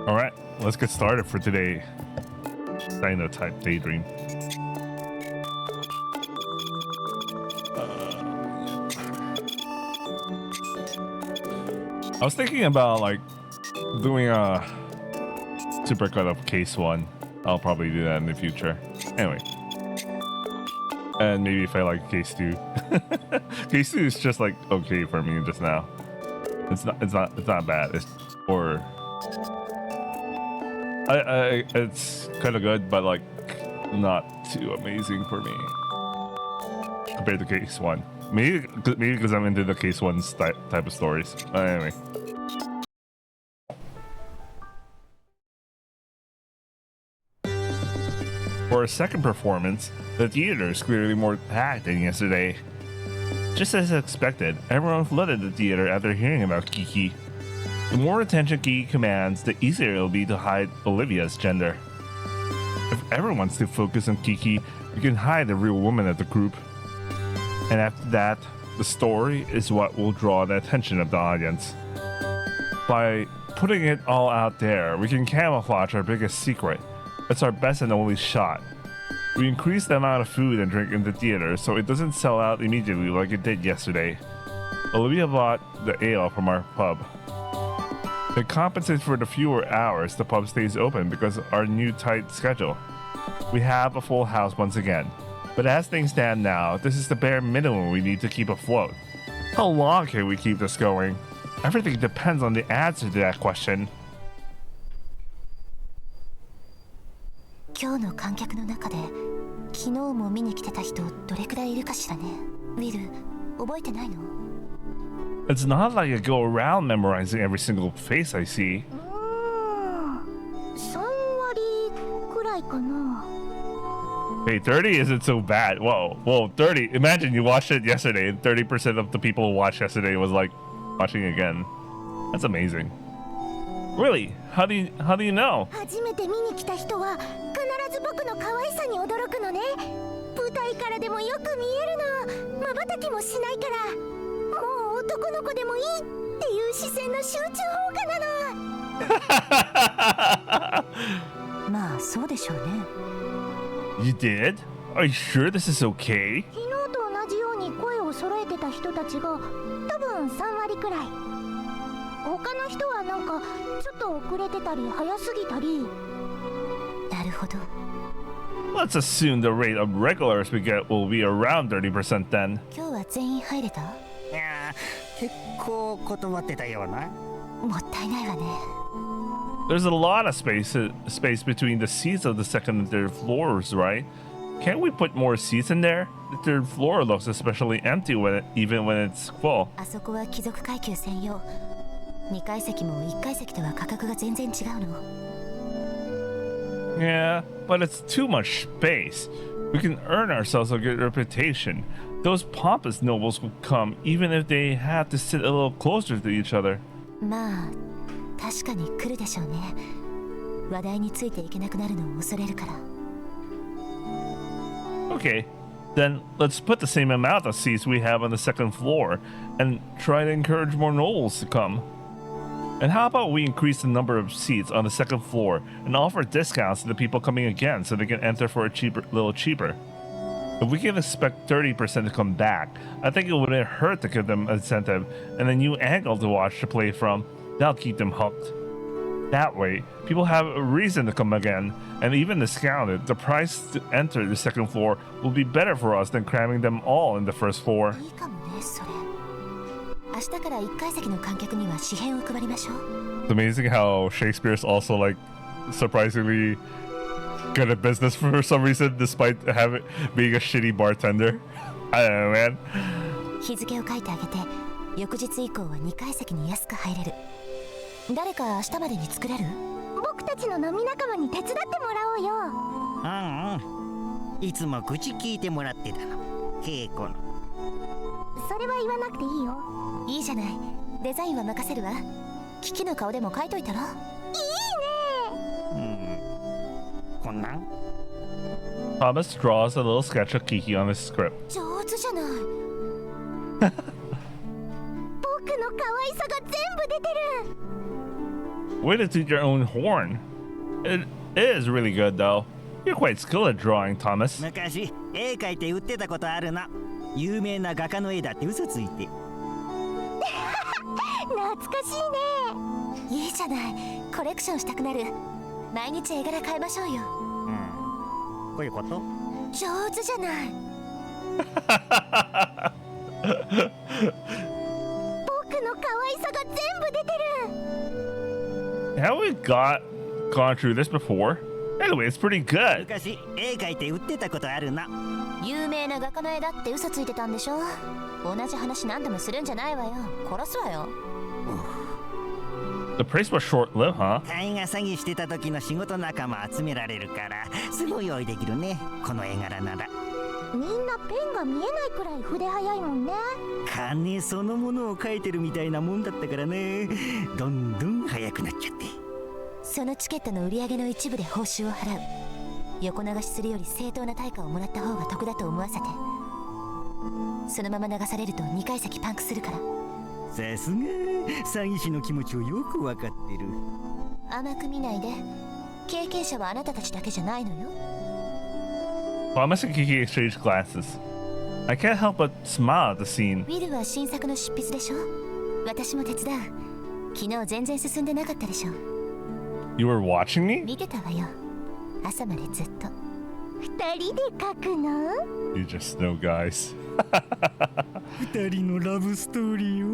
All right, let's get started for today. Type daydream. I was thinking about like doing a supercut of case 1. I'll probably do that in the future. Anyway. And maybe if I like case 2. Case 2 is just like okay for me just now. It's not bad. It's kind of good, but like not too amazing for me compared to case 1. Maybe because I'm into the case 1 type of stories. Anyway. For a second performance, the theater is clearly more packed than yesterday. Just as expected, everyone flooded the theater after hearing about Kiki. The more attention Kiki commands, the easier it'll be to hide Olivia's gender. If everyone wants to focus on Kiki, we can hide the real woman of the group. And after that, the story is what will draw the attention of the audience. By putting it all out there, we can camouflage our biggest secret. It's our best and only shot. We increase the amount of food and drink in the theater so it doesn't sell out immediately like it did yesterday. Olivia bought the ale from our pub. It compensates for the fewer hours the pub stays open because of our new tight schedule. We have a full house once again. But as things stand now, this is the bare minimum we need to keep afloat. How long can we keep this going? Everything depends on the answer to that question. 今日の観客の中で昨日も見に来てた人どれくらいいるかしらね。ウィル、覚えてないの？ It's not like I go around memorizing every single face I see. 3割くらいかな。 Hey, 30 isn't so bad. Whoa, 30. Imagine you watched it yesterday and 30% of the people who watched yesterday was like watching again. That's amazing. Really? How do you know? 初めて見に来た人は必ず僕の可愛さに驚くのね。舞台からでもよく見えるの。瞬きもしないから。もう男の子でもいいっていう視線の集中放火なの。まあそうでしょうね。You did? Are you sure this is okay? 昨日と同じように声を揃えてた人たちが多分3割くらい。他の人はなんかちょっと遅れてたり早すぎたり。なるほど。Let's assume the rate of regulars we get will be around 30% then. 今日は全員入れた？いや、結構断ってたような。もったいないわね。There's a lot of space between the seats of the second and third floors, right? Can't we put more seats in there? The third floor looks especially empty even when it's full. あそこは貴族階級専用。2階席も1階席とは価格が全然違うの。Yeah, but it's too much space. We can earn ourselves a good reputation. Those pompous nobles would come even if they had to sit a little closer to each other. まあ確かに来るでしょうね。話題についていけなくなるのを恐れるから。Okay, then let's put the same amount of seats we have on the second floor and try to encourage more nobles to come. And how about we increase the number of seats on the second floor and offer discounts to the people coming again so they can enter for a little cheaper? If we can expect 30% to come back, I think it wouldn't hurt to give them incentive and a new angle to watch the play from. That'll keep them hooked. That way, people have a reason to come again, and even discounted, the price to enter the second floor will be better for us than cramming them all in the first floor. いいかもね、それ。明日から1階席の観客には紙幣を配りましょう。 It's amazing how Shakespeare's also like surprisingly good at business for some reason, despite being a shitty bartender. I don't know, man. 日付を書いてあげて、翌日以降は2階席に安く入れる。誰か明日までに作れる？僕たちの飲み仲間に手伝ってもらおうよ。うんうん。いつも口聞いてもらってたの。稽古の。それは言わなくていいよ。いいじゃない。デザインは任せるわ。キキの顔でも描いといたら。いいね。こんなん？ Thomas draws a little sketch of Kiki on his script. 上手じゃない。僕の可愛さが全部出てる。Way to toot your own horn. It is really good, though. You're quite skilled at drawing, Thomas. 昔絵描いて売ってたことあるな。有名な画家の絵だって嘘ついて。懐かしいね。いいじゃない。コレクションしたくなる。毎日絵柄変えましょうよ。こういうこと？上手じゃない。僕の可愛さが全部出てる。 Have we gone through this before? Anyway, it's pretty good. 昔絵描いて売ってたことあるな。有名な画家の絵だって嘘ついてたんでしょ。同じ話何度もするんじゃないわよ。殺すわよ。The praise was short-lived, huh? 絵画詐欺してた時の仕事仲間集められるからすぐ用意できるね。この絵柄なら。みんなペンが見えないくらい筆早いもんね。金そのものを描いてるみたいなもんだったからね。どんどん速くなっちゃって。そのチケットの売り上げの一部で報酬を払う。横流しするより正当な対価をもらった方が得だと思わせて。そのまま流されると2階席パンクするから。さすが詐欺師の気持ちをよく分かってる。甘く見ないで。経験者はあなたたちだけじゃないのよ。Thomas and Kiki exchanged glances. I can't help but smile at the scene. ウィルは新作の執筆でしょ。私も手伝う。昨日全然進んでなかったでしょ。You were watching me? 見てたわよ。朝までずっと。二人で書くの？ You just know, guys. 二人のラブストーリーを。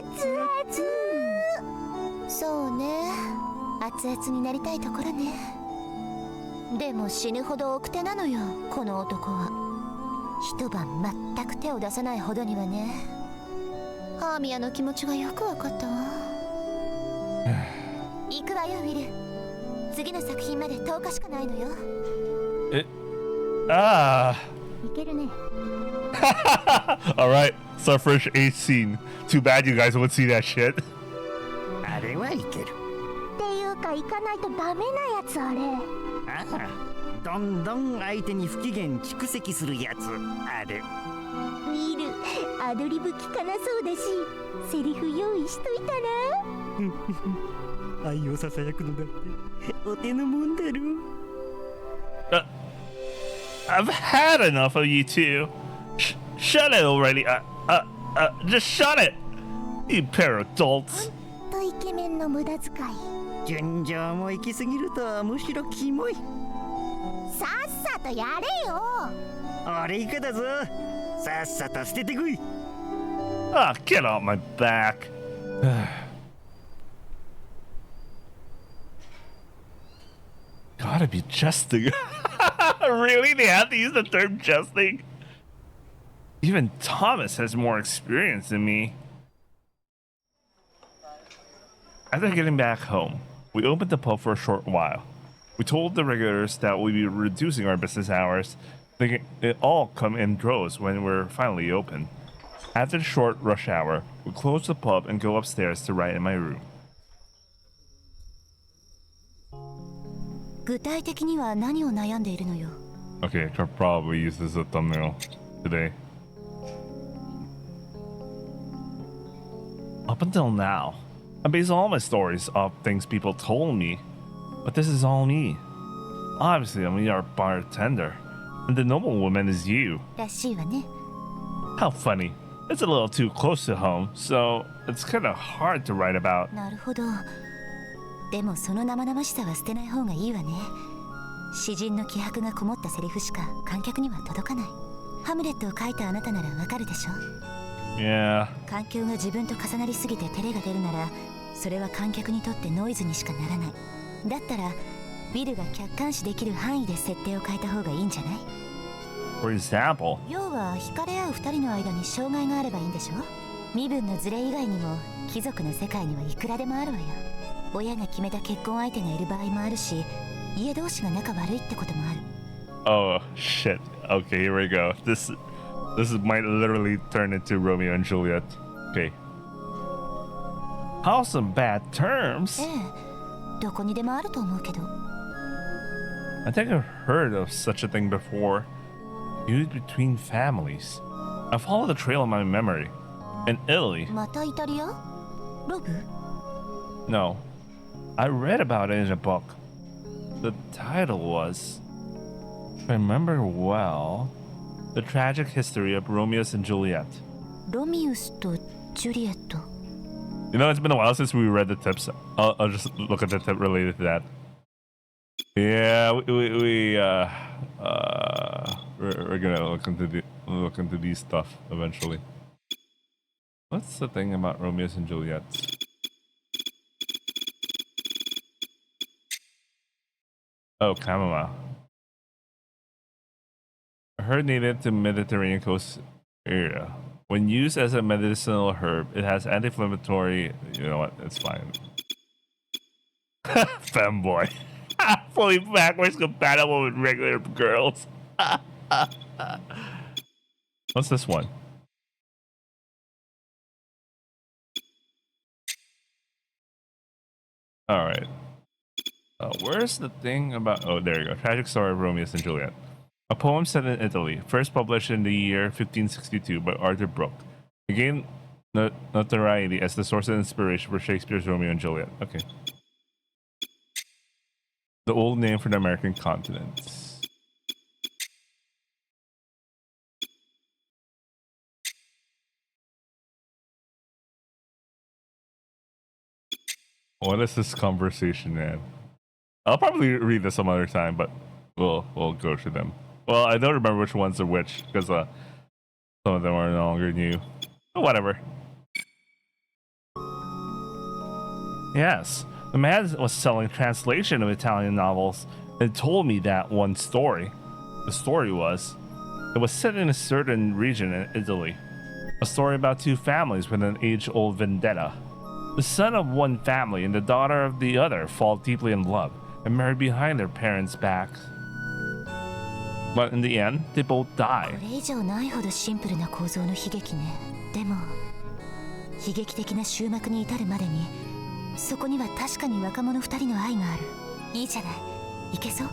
熱々。そうね。熱々になりたいところね。でも死ぬほど奥手なのよ、この男は。一晩全く手を出さないほどにはね。ハーミヤの気持ちがよく分かったわ。行くわよ、ウィル。次の作品まで10日しかないのよ。いけるね。Alright, it's our first H scene. Too bad you guys won't see that shit. あれはいける。っていうか行かないとダメなやつあれ。ああ、どんどん相手に不機嫌蓄積するやつある。ウィル、アドリブ聞かなそうだし、セリフ用意しといたら。愛をささやくのだってお手のもんだろ。I've had enough of you two. Shut it already. Just shut it. You pair of adults. とイケメンの無駄遣い。純情も行き過ぎるとむしろキモい。さっさとやれよ。俺以下だぞ。さっさと捨ててこい。Get off my back. Gotta be jesting. Really? They have to use the term jesting? Even Thomas has more experience than me. After getting back home, we opened the pub for a short while. We told the regulars that we'd be reducing our business hours, thinking it all come in droves when we're finally open. After the short rush hour, we close the pub and go upstairs to write in my room. 具体的には何を悩んでいるのよ。 Okay, I could probably use this as a thumbnail today. Up until now, I base all my stories off things people told me, but this is all me. Obviously, I'm your bartender, and the noblewoman is you. らしいわね。 How funny. It's a little too close to home, so it's kind of hard to write about. なるほど。でもその生々しさは捨てない方がいいわね。詩人の気迫がこもったセリフしか観客には届かない。ハムレットを書いたあなたならわかるでしょ。 Yeah. 環境が自分と重なりすぎて照れが出るなら、それは観客にとってノイズにしかならない。だったらウィルが客観視できる範囲で設定を変えた方がいいんじゃない？ For example, 要は惹かれ合う二人の間に障害があればいいんでしょ。身分のズレ以外にも貴族の世界にはいくらでもあるわよ。親が決めた結婚相手がいる場合もあるし、家同士が仲悪いってこともある。 oh shit. Okay, here we go. This might literally turn into Romeo and Juliet. Okay. House on bad terms? ええ、どこにでもあると思うけど。 I think I've heard of such a thing before. Feud between families. I followed the trail in my memory. In Italy. またイタリア？ロブ？ No. I read about it in a book. The title was, if I remember well, The Tragic History of Romeo and Juliet. ロミウスとジュリエット。 You know, it's been a while since we read the tips. I'll just look at the tip related to that. Yeah, we're gonna look into these stuff eventually. What's the thing about Romeo and Juliet? Oh, chamomile. I heard native to Mediterranean coast area. When used as a medicinal herb, it has anti-inflammatory. You know what? It's fine. Femboy. Fully backwards compatible with regular girls. What's this one? All right. Where's the thing about? Oh, there you go. Tragic Story of Romeo and Juliet. A poem set in Italy, first published in the year 1562 by Arthur Brooke. It gained notoriety as the source of inspiration for Shakespeare's Romeo and Juliet. Okay. The old name for the American continent. What is this conversation, man? I'll probably read this some other time, but we'll go through them. Well, I don't remember which ones are which because some of them are no longer new. But whatever. Yes, the man was selling translation of Italian novels and told me that one story. The story was, it was set in a certain region in Italy. A story about two families with an age-old vendetta. The son of one family and the daughter of the other fall deeply in love and marry behind their parents' backs. But in the end, they both die. これ以上ないほどシンプルな構造の悲劇ね。でも悲劇的な終幕に至るまでにそこには確かに若者二人の愛がある。いいじゃない。いけそう？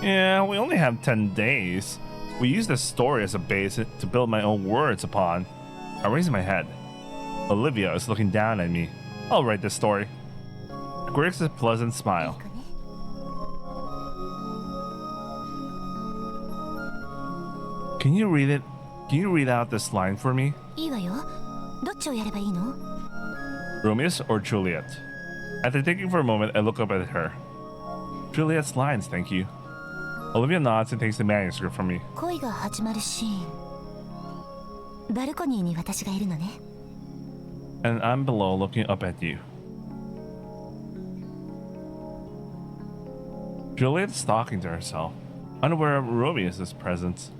Yeah, we only have 10 days. We use this story as a base to build my own words upon. I raise my head. Olivia is looking down at me. I'll write this story. Griggs a pleasant smile. Can you read it? Can you read out this line for me? いいわよ。どっちをやればいいの？ Romeo or Juliet? After thinking for a moment, I look up at her. Juliet's lines, thank you. Olivia nods and takes the manuscript from me. 恋が始まるシーン。バルコニーに私がいるのね。And I'm below looking up at you. Juliet's talking to herself, unaware of Romeo's presence.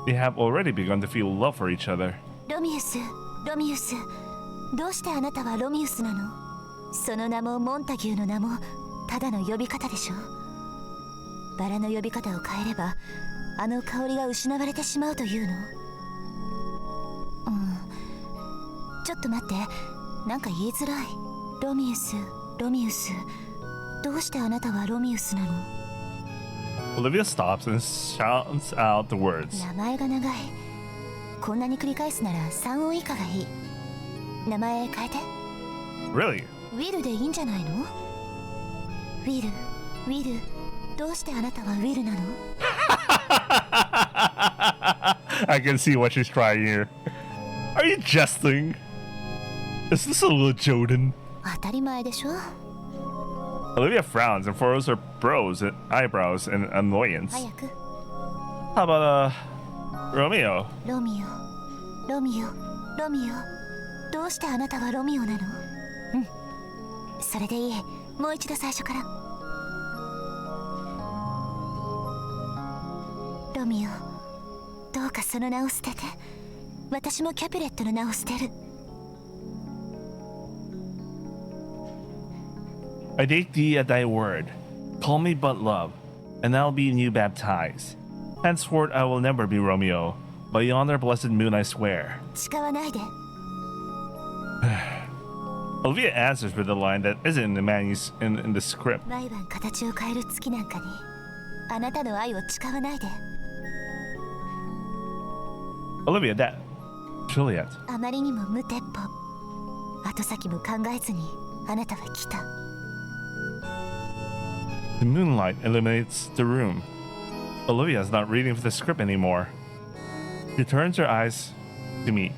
They have already begun to feel love for each other. ロミウス、ロミウス。どうしてあなたはロミウスなの？その名もモンタギューの名もただの呼び方でしょ。バラの呼び方を変えればあの香りが失われてしまうというの？ちょっと待って、なんか言いづらい。ロミウス、ロミウス。どうしてあなたはロミウスなの？ Olivia stops and shouts out the words. 名前が長い。こんなに繰り返すなら3音以下がいい。名前変えて。Really? ウィルでいいんじゃないの？ウィル、ウィル。どうしてあなたはウィルなの？ I can see what she's trying here. Are you jesting? Is this a little Joden? 当たり前でしょ。 Olivia frowns and furrows her eyebrows in annoyance. 早く。 How about, Romeo? ロミオ、ロミオ、ロミオ。どうしてあなたはロミオなの？うん。それでいい。もう一度最初から。ロミオ、どうかその名を捨てて。私もキャピュレットの名を捨てる。I take thee at thy word. Call me but love, and I'll be new baptized. Henceforth I will never be Romeo. By yonder blessed moon I swear. 誓わないで。Olivia answers with a line that isn't in the script. 毎晩形を変える月なんかにあなたの愛を誓わないで。 Olivia, that Juliet. あまりにも無鉄砲。後先も考えずにあなたは来た。 The moonlight illuminates the room. Olivia is not reading the script anymore. She turns her eyes to me,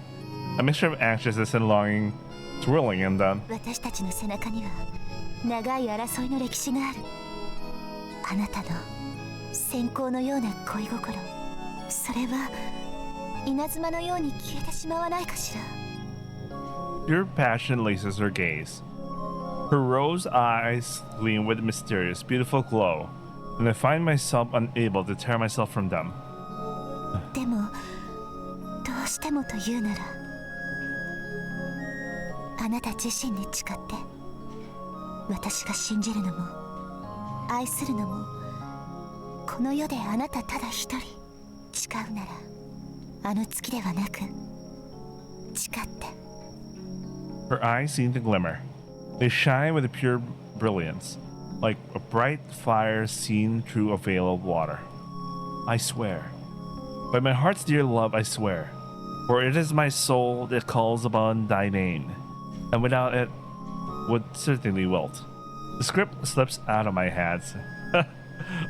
a mixture of anxiousness and longing swirling in them. 私たちの背中には長い争いの歴史がある。あなたの閃光のような恋心、それは稲妻のように消えてしまわないかしら。 Pure passion laces her gaze. Her rose eyes gleam with a mysterious, beautiful glow, and I find myself unable to tear myself from them. でもどうしてもというなら、あなた自身に誓って、私が信じるのも愛するのも、この世であなたただ一人誓うなら、あの月ではなく誓って。 Her eyes seem to glimmer. They shine with a pure brilliance, like a bright fire seen through a veil of water. I swear. By my heart's dear love, I swear. For it is my soul that calls upon thy name, and without it would certainly wilt. The script slips out of my hands.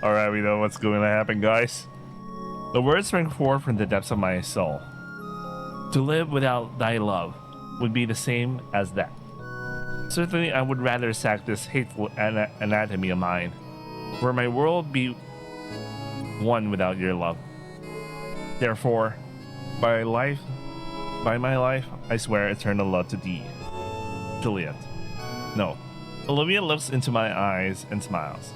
Alright, we know what's going to happen, guys. The words spring forth from the depths of my soul. To live without thy love would be the same as that. Certainly, I would rather sack this hateful anatomy of mine, where my world be one without your love. Therefore, by my life, I swear eternal love to thee, Juliet. No. Olivia looks into my eyes and smiles.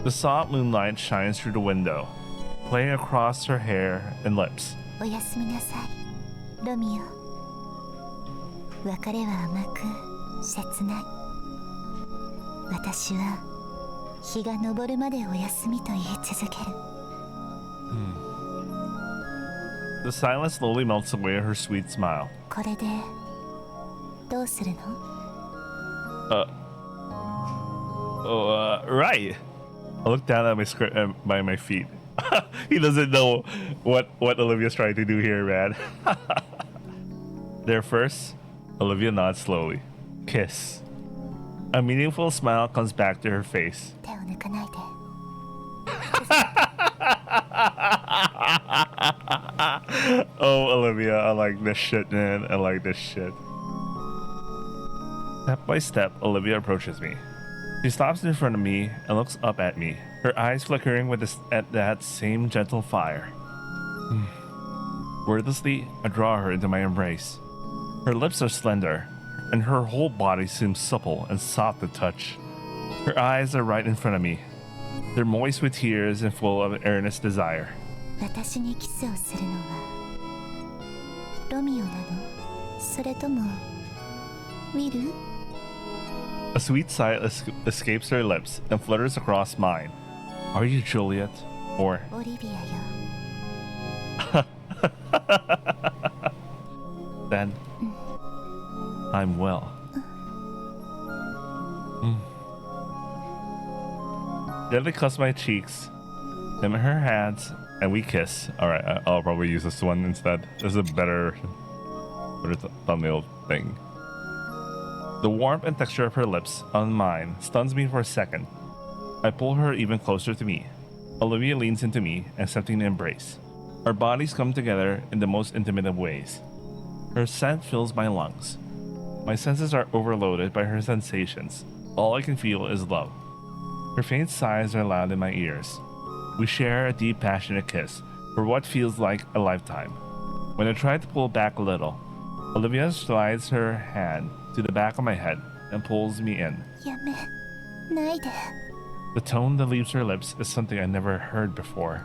The soft moonlight shines through the window, playing across her hair and lips. おやすみなさい、ロミオ。別れは甘く切ない。私は日が昇るまでおやすみと言い続ける。The silence slowly melts away her sweet smile. これでどうするの？ Right. I look down at my script by my feet. He doesn't know what Olivia's trying to do here, man. There first, Olivia nods slowly. Kiss. A meaningful smile comes back to her face. 手を抜かないで。Oh, Olivia, I like this shit, man. I like this shit. Step by step, Olivia approaches me. She stops in front of me and looks up at me, her eyes flickering with at that same gentle fire. Wordlessly, I draw her into my embrace. Her lips are slender, and her whole body seems supple and soft to touch. Her eyes are right in front of me. They're moist with tears and full of earnest desire. 私にキスをするのはロミオなの？それともウィル？ A sweet sigh escapes her lips and flutters across mine. Are you Juliet? Or... オリビアよ。 Then... I'm well. Gently cups my cheeks, them in her hands, and we kiss. Alright, I'll probably use this one instead. This is a better thumbnail thing. The warmth and texture of her lips on mine stuns me for a second. I pull her even closer to me. Olivia leans into me, accepting the embrace. Our bodies come together in the most intimate of ways. Her scent fills my lungs. My senses are overloaded by her sensations. All I can feel is love. Her faint sighs are loud in my ears. We share a deep, passionate kiss for what feels like a lifetime. When I try to pull back a little, Olivia slides her hand to the back of my head and pulls me in. やめないで。 The tone that leaves her lips is something I never heard before.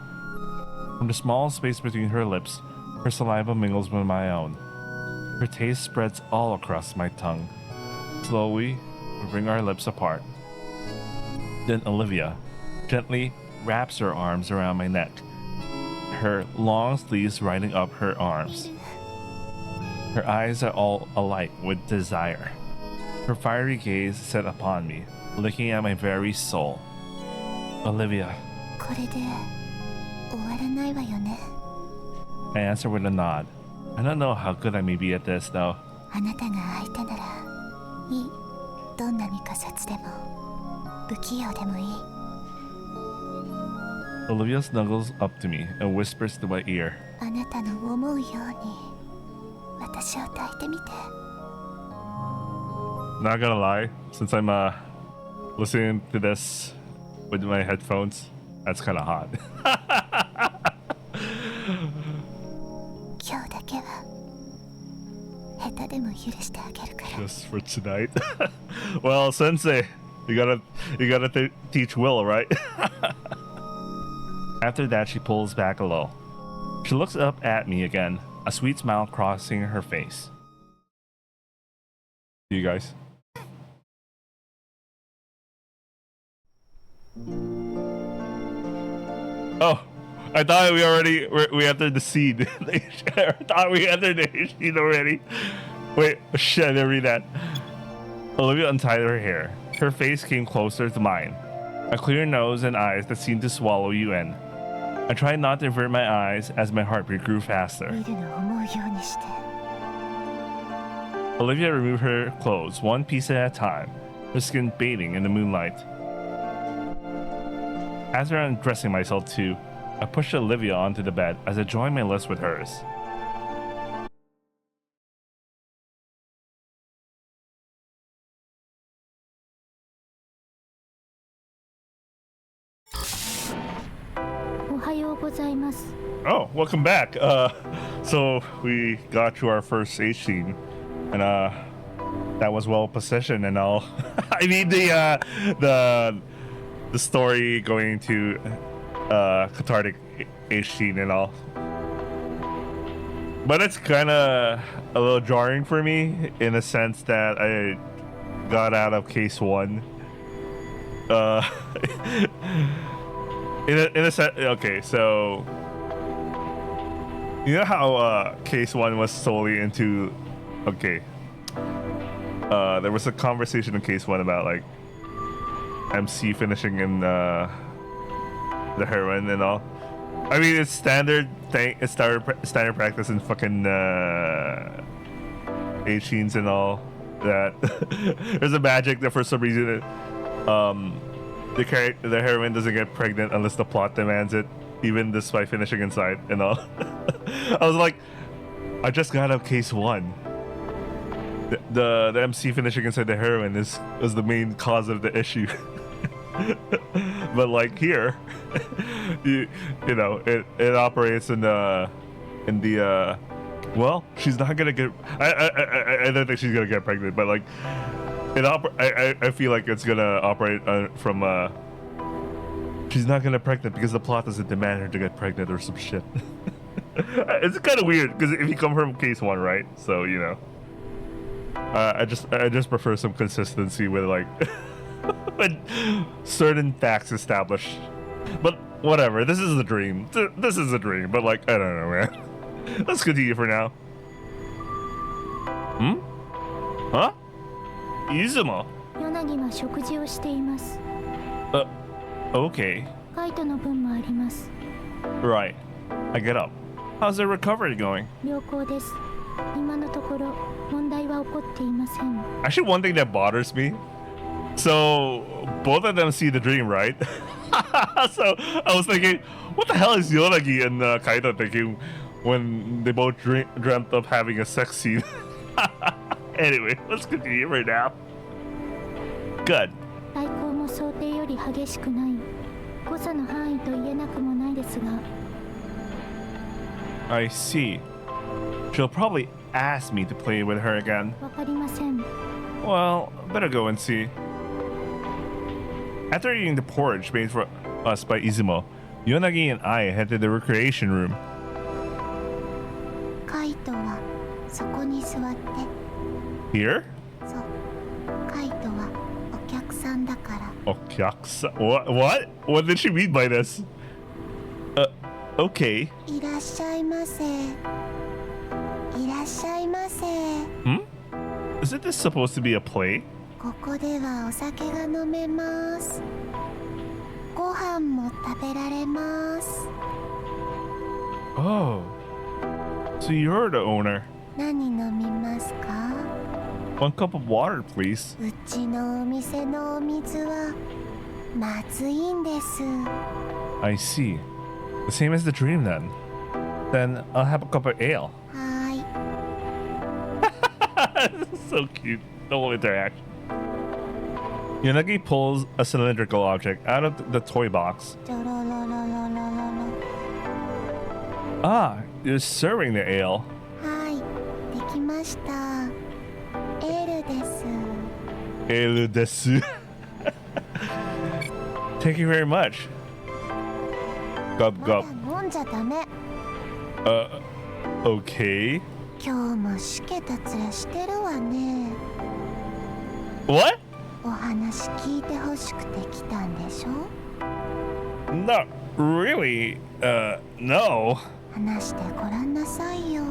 From the small space between her lips, her saliva mingles with my own. Her taste spreads all across my tongue. Slowly, we bring our lips apart. Then Olivia gently wraps her arms around my neck, her long sleeves riding up her arms. Her eyes are all alight with desire. Her fiery gaze set upon me, looking at my very soul. Olivia. これで終わらないわよね。 I answer with a nod. I don't know how good I may be at this, though. あなたが相手ならいい。どんなに仮説でも不器用でもいい。 Olivia snuggles up to me and whispers to my ear. あなたの思うように私を抱いてみて。 Not gonna lie, since I'm listening to this with my headphones, that's kind of hot. 今日だけは下手でも許してあげるから。 Just for tonight. Well, Sensei, you gotta teach Will, right? After that, she pulls back a little. She looks up at me again, a sweet smile crossing her face. You guys. Oh, I thought we entered the scene. I thought we entered the scene already. Wait, shit, I didn't read that. Olivia untied her hair. Her face came closer to mine. A clear nose and eyes that seemed to swallow you in. I tried not to avert my eyes as my heartbeat grew faster. 見るのを思うようにして。 Olivia removed her clothes one piece at a time, her skin bathing in the moonlight. After undressing myself too, I pushed Olivia onto the bed as I joined my lips with hers. Oh, welcome back. So we got to our first H scene, and that was well positioned and all. I mean the story going to cathartic H scene and all. But it's kind of a little jarring for me in a sense that I got out of case one. In a sense, okay, so you know how case one was solely into, okay, there was a conversation in case one about like MC finishing in the heroine and all. I mean, it's standard thing. It's standard practice in fucking A-Sheens and all that. There's a magic that for some reason the heroine doesn't get pregnant unless the plot demands it, even despite finishing inside and all. I was like, I just got up case one. The MC finishing inside the heroine is the main cause of the issue. But like here, you know, it operates in the well, she's not gonna get. I don't think she's gonna get pregnant, but like I feel like it's gonna operate from she's not gonna pregnant because the plot doesn't demand her to get pregnant or some shit. It's kind of weird because if you come from case one, right? So you know, I just prefer some consistency with like. When certain facts established, but whatever. This is a dream. This is a dream. But like, I don't know, man. Let's continue for now. Hmm? Huh? Izumo? ヨナギは食事をしています。 Okay. カイトの分もあります。 Right. I get up. How's the recovery going? 良好です。今のところ問題は起こっていません。 Actually, one thing that bothers me. So both of them see the dream, right? So I was thinking, what the hell is Yonagi and Kaito thinking when they both dreamt of having a sex scene? Anyway, let's continue right now. Good. 対抗も想定より激しくない。誤差の範囲と言えなくもないですが。 I see. She'll probably ask me to play with her again. わかりません。 Well, better go and see. After eating the porridge made for us by Izumo, Yonagi and I head to the recreation room. カイトはそこに座って。 Here? そう。カイトはお客さんだから。 Okyakusa? What? What did she mean by this? Okay. いらっしゃいませ。いらっしゃいませ。 Hmm? Isn't this supposed to be a play? ここではお酒が飲めます。ご飯も食べられます。 Oh. So you're the owner. 何飲みますか？ 1 cup of water, please. うちのお店のお水はまずいんです。 I see. The same as the dream then. Then I'll have a cup of ale. はーい。 So cute. The whole interaction. Yanagi pulls a cylindrical object out of the toy box. じゃららららららら。 Ah, you're serving the ale. はい、できました。エールです。 Ale desu. Thank you very much. Gub ま gub. だ飲んじゃダメ。 Okay. 今日もしけた面してるわね。 What? お話聞いてほしくて来たんでしょ。 Not really. No. 話してごらんなさいよ。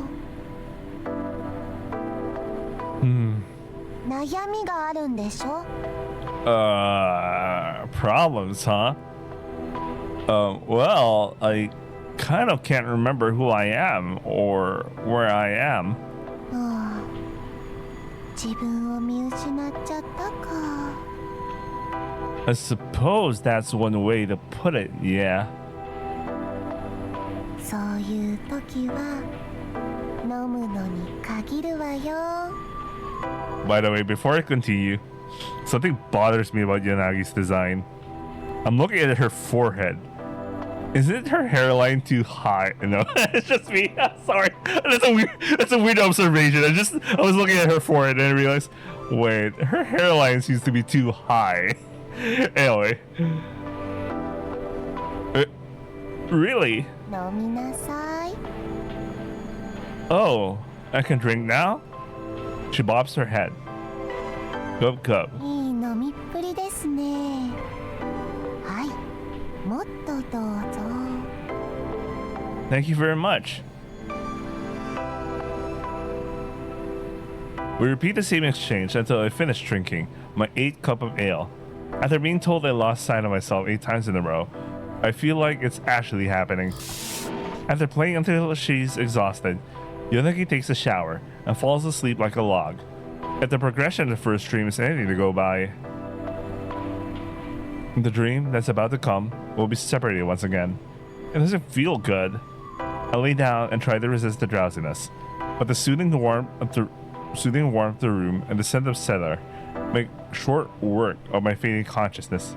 悩みがあるんでしょ。 Problems, huh? Well, I kind of can't remember who I am or where I am. ああ、自分を見失っちゃったか。 I suppose that's one way to put it, yeah. そういう時は飲むのに限るわよ。 By the way, before I continue, something bothers me about Yanagi's design. I'm looking at her forehead. Isn't her hairline too high? No, it's just me. Sorry. That's a weird observation. I was looking at her forehead and I realized, wait, her hairline seems to be too high. Anyway. Really? 飲みなさい。 Oh, I can drink now? She bobs her head. Gub gub. いい飲みっぷりですね。はい、もっとどうぞ。 Thank you very much. We repeat the same exchange until I finish drinking my 8th cup of ale. After being told I lost sight of myself 8 times in a row, I feel like it's actually happening. After playing until she's exhausted, Yonagi takes a shower and falls asleep like a log. If the progression of the first dream is anything to go by, the dream that's about to come will be separated once again. It doesn't feel good. I lay down and try to resist the drowsiness, but the soothing warmth of the room and the scent of cedar make short work of my fading consciousness.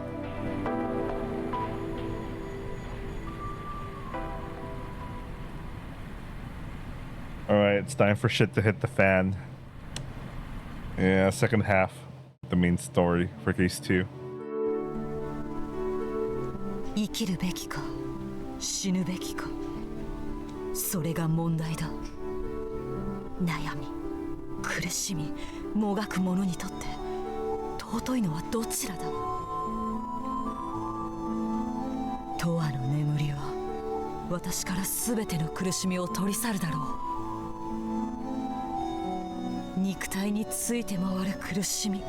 Alright, it's time for shit to hit the fan. Yeah, second half, the main story for case 2. 生きるべきか死ぬべきか、それが問題だ。悩み、苦しみ、もがく者にとって尊いのはどちらだ。永遠の眠りは私から全ての苦しみを取り去るだろう。肉体について回る苦しみ、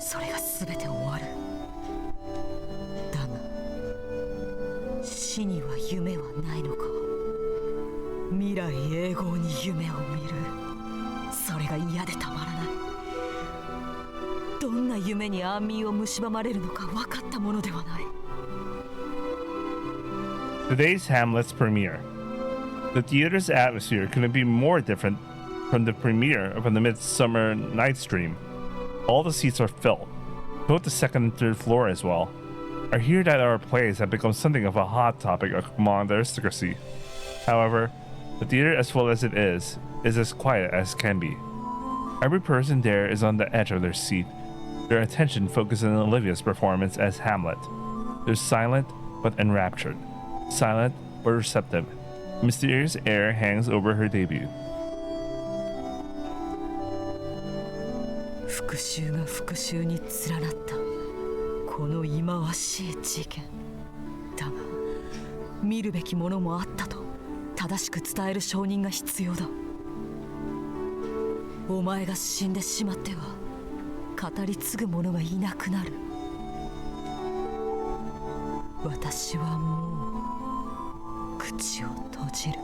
それが全て終わる。だが死には夢はないのか。未来永劫に夢を見る、それが嫌でたまらない。どんな夢に安眠を蝕まれるのか分かったものではない。 Today's Hamlet's premiere. The theater's atmosphere couldn't be more different from the premiere of the Midsummer Night's Dream. All the seats are filled, both the second and third floor as well. I hear that our plays have become something of a hot topic among the aristocracy. However, the theater, as full as it is as quiet as can be. Every person there is on the edge of their seat, their attention focused on Olivia's performance as Hamlet. They're silent but enraptured, silent but receptive. A mysterious air hangs over her debut. 復讐が復讐に連なったこの忌まわしい事件だが、見るべきものもあったと正しく伝える証人が必要だ。お前が死んでしまっては語り継ぐ者がいなくなる。私はもう口を閉じる。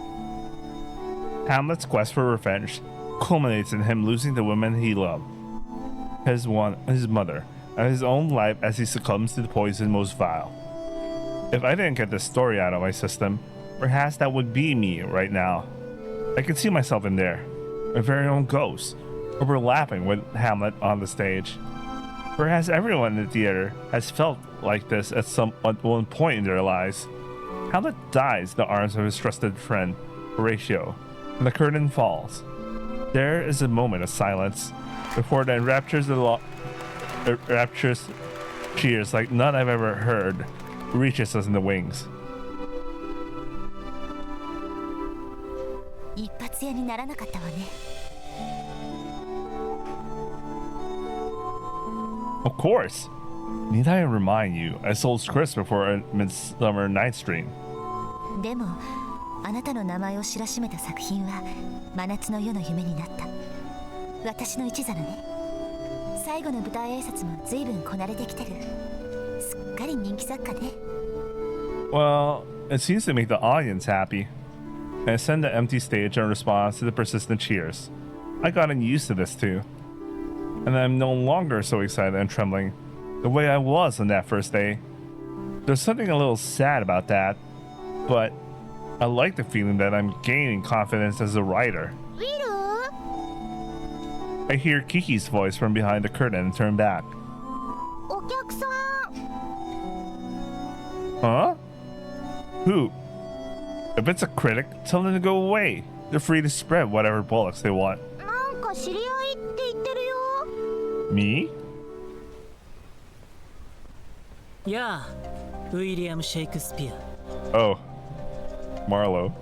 Hamlet's quest for revenge culminates in him losing the woman he loved, his mother, and his own life as he succumbs to the poison most vile. If I didn't get this story out of my system, perhaps that would be me right now. I can see myself in there, my very own ghost, overlapping with Hamlet on the stage. Perhaps everyone in the theater has felt like this at one point in their lives. Hamlet dies in the arms of his trusted friend, Horatio, and the curtain falls. There is a moment of silence before the rapturous cheers like none I've ever heard reaches us in the wings. 一発屋にならなかったわね。 Of course! Need I remind you, I sold scripts before a Midsummer Night's Dream. でもあなたの名前を知らしめた作品は真夏の夜の夢になった。私の一座のね。最後の舞台挨拶も随分こなれてきてる。すっかり人気作家ね。 Well, it seems to make the audience happy. And send the empty stage in response to the persistent cheers. I gotten used to this too. And I'm no longer so excited and trembling the way I was on that first day. There's something a little sad about that, but I like the feeling that I'm gaining confidence as a writer. I hear Kiki's voice from behind the curtain and turn back. お客さん。 Huh? Who? If it's a critic, tell them to go away. They're free to spread whatever bollocks they want. なんか知り合いって言ってるよ。 Me? やあ、ウィリアム・シェイクスピア。 Oh, Marlowe.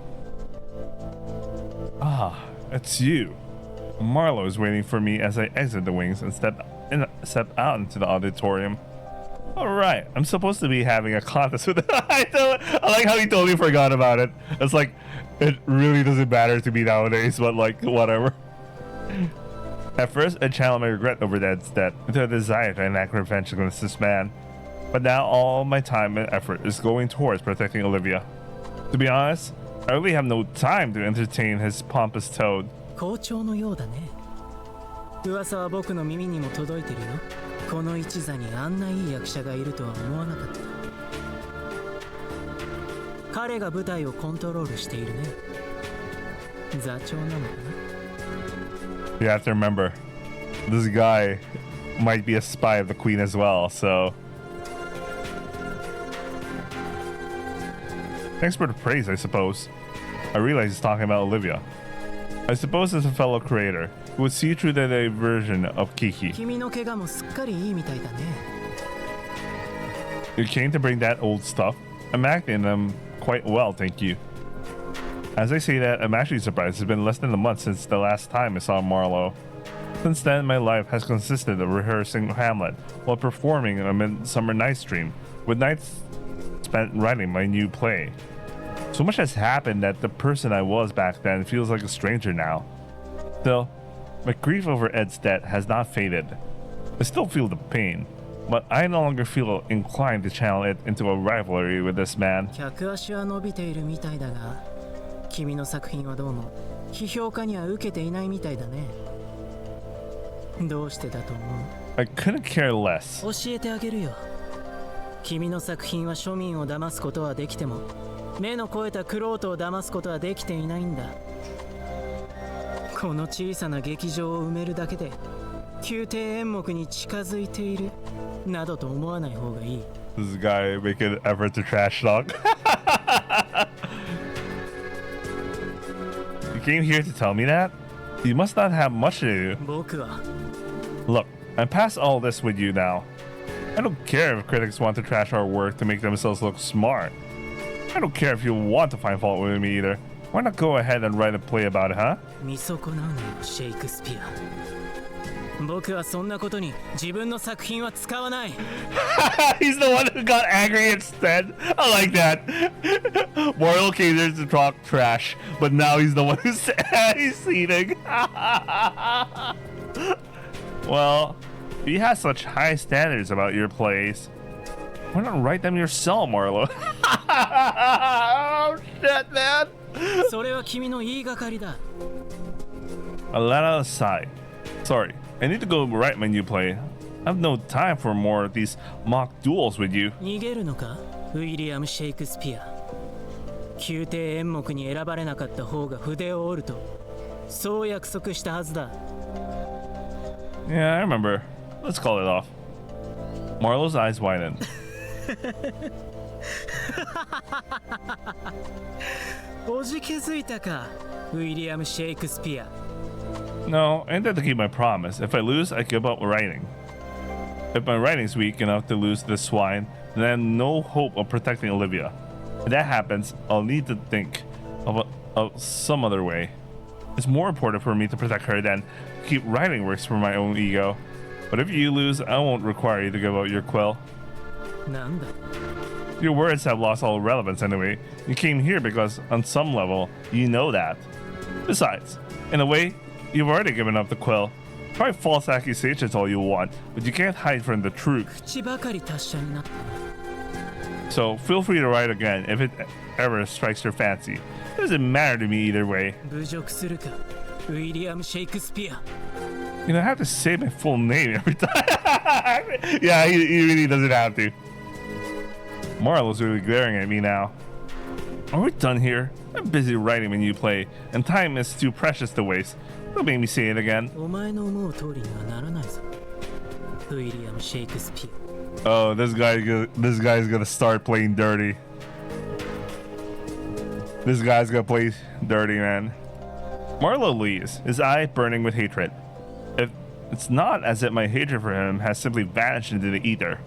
Ah, it's you. Marlowe is waiting for me as I exit the wings and step out into the auditorium. Alright, I'm supposed to be having a contest with I like how he totally forgot about it. It's like, it really doesn't matter to me nowadays, but like, whatever. At first, I channeled my regret over Ed's death into a desire to enact revenge against this man. But now all my time and effort is going towards protecting Olivia. To be honest, I really have no time to entertain his pompous toad. 好調のようだね。噂は僕の耳にも届いてるよ。この一座にあんないい役者がいるとは思わなかった。彼が舞台をコントロールしているね。座長なのかな。 You have to remember, this guy might be a spy of the queen as well, so... Thanks for the praise, I suppose. I realize he's talking about Olivia. I suppose as a fellow creator, who would see through the diversion of Kiki. 君の怪我もすっかりいいみたいだね。 You came to bring that old stuff. I'm acting them quite well, thank you. As I say that, I'm actually surprised it's been less than a month since the last time I saw Marlowe. Since then, my life has consisted of rehearsing Hamlet while performing a Midsummer Night's Dream, with nights spent writing my new play. So much has happened that the person I was back then feels like a stranger now. Still, my grief over Ed's death has not faded. I still feel the pain, but I no longer feel inclined to channel it into a rivalry with this man. 客足は伸びているみたいだが、君の作品はどうも批評家には受けていないみたいだね。どうしてだと思う？ I couldn't care less. 教えてあげるよ。君の作品は庶民を騙すことはできても、目の肥えた玄人を騙すことはできていないんだ。この小さな劇場を埋めるだけで宮廷演目に近づいているなどと思わない方がいい。 This guy making an effort to trash talk. You came here to tell me that? You must not have much to do. 僕は Look, I'm past all this with you now. I don't care if critics want to trash our work to make themselves look smart. I don't care if you want to find fault with me either. Why not go ahead and write a play about it, huh? 見損なうのよ、シェイクスピア。僕はそんなことに自分の作品は使わない。He's the one who got angry instead. I like that. Mortal caters to talk trash, but now he's the one who's seething. Well, if you have such high standards about your plays, why not write them yourself, Marlowe? Oh shit, man. それは君の言いがかりだ。I let out a sigh. Sorry, I need to go write my new play. I have no time for more of these mock duels with you. 逃げるのかウィリアム・シェイクスピア。宮廷演目に選ばれなかった方が筆を折るとそう約束したはずだ。 Yeah, I remember. Let's call it off. Marlowe's eyes widen. おじけづいたかウィリアム・シェイクスピア。 No, I intend to keep my promise. If I lose, I give up writing. If my writing's weak enough to lose this swine, then I have no hope of protecting Olivia. If that happens, I'll need to think of some other way. It's more important for me to protect her than keep writing works for my own ego. But if you lose, I won't require you to give up your quill. なんだ Your words have lost all relevance anyway. You came here because, on some level, you know that. Besides, in a way, you've already given up the quill. Try false accusations all you want, but you can't hide from the truth. 口ばかり達者になった。 So feel free to write again if it ever strikes your fancy. It doesn't matter to me either way. 侮辱するかウィリアム・シェイクスピア。 You know, I have to say my full name every time. Yeah, he really doesn't have to. Marlo's really glaring at me now. Are we done here? I'm busy writing my new play, and time is too precious to waste. Don't make me say it again. お前の思う通りにはならないぞウィリアム・シェイクスピア。 Oh, this guy's gonna start playing dirty. This guy's gonna play dirty, man. Marlo leaves, his eye burning with hatred. It's not as if my hatred for him has simply vanished into the ether,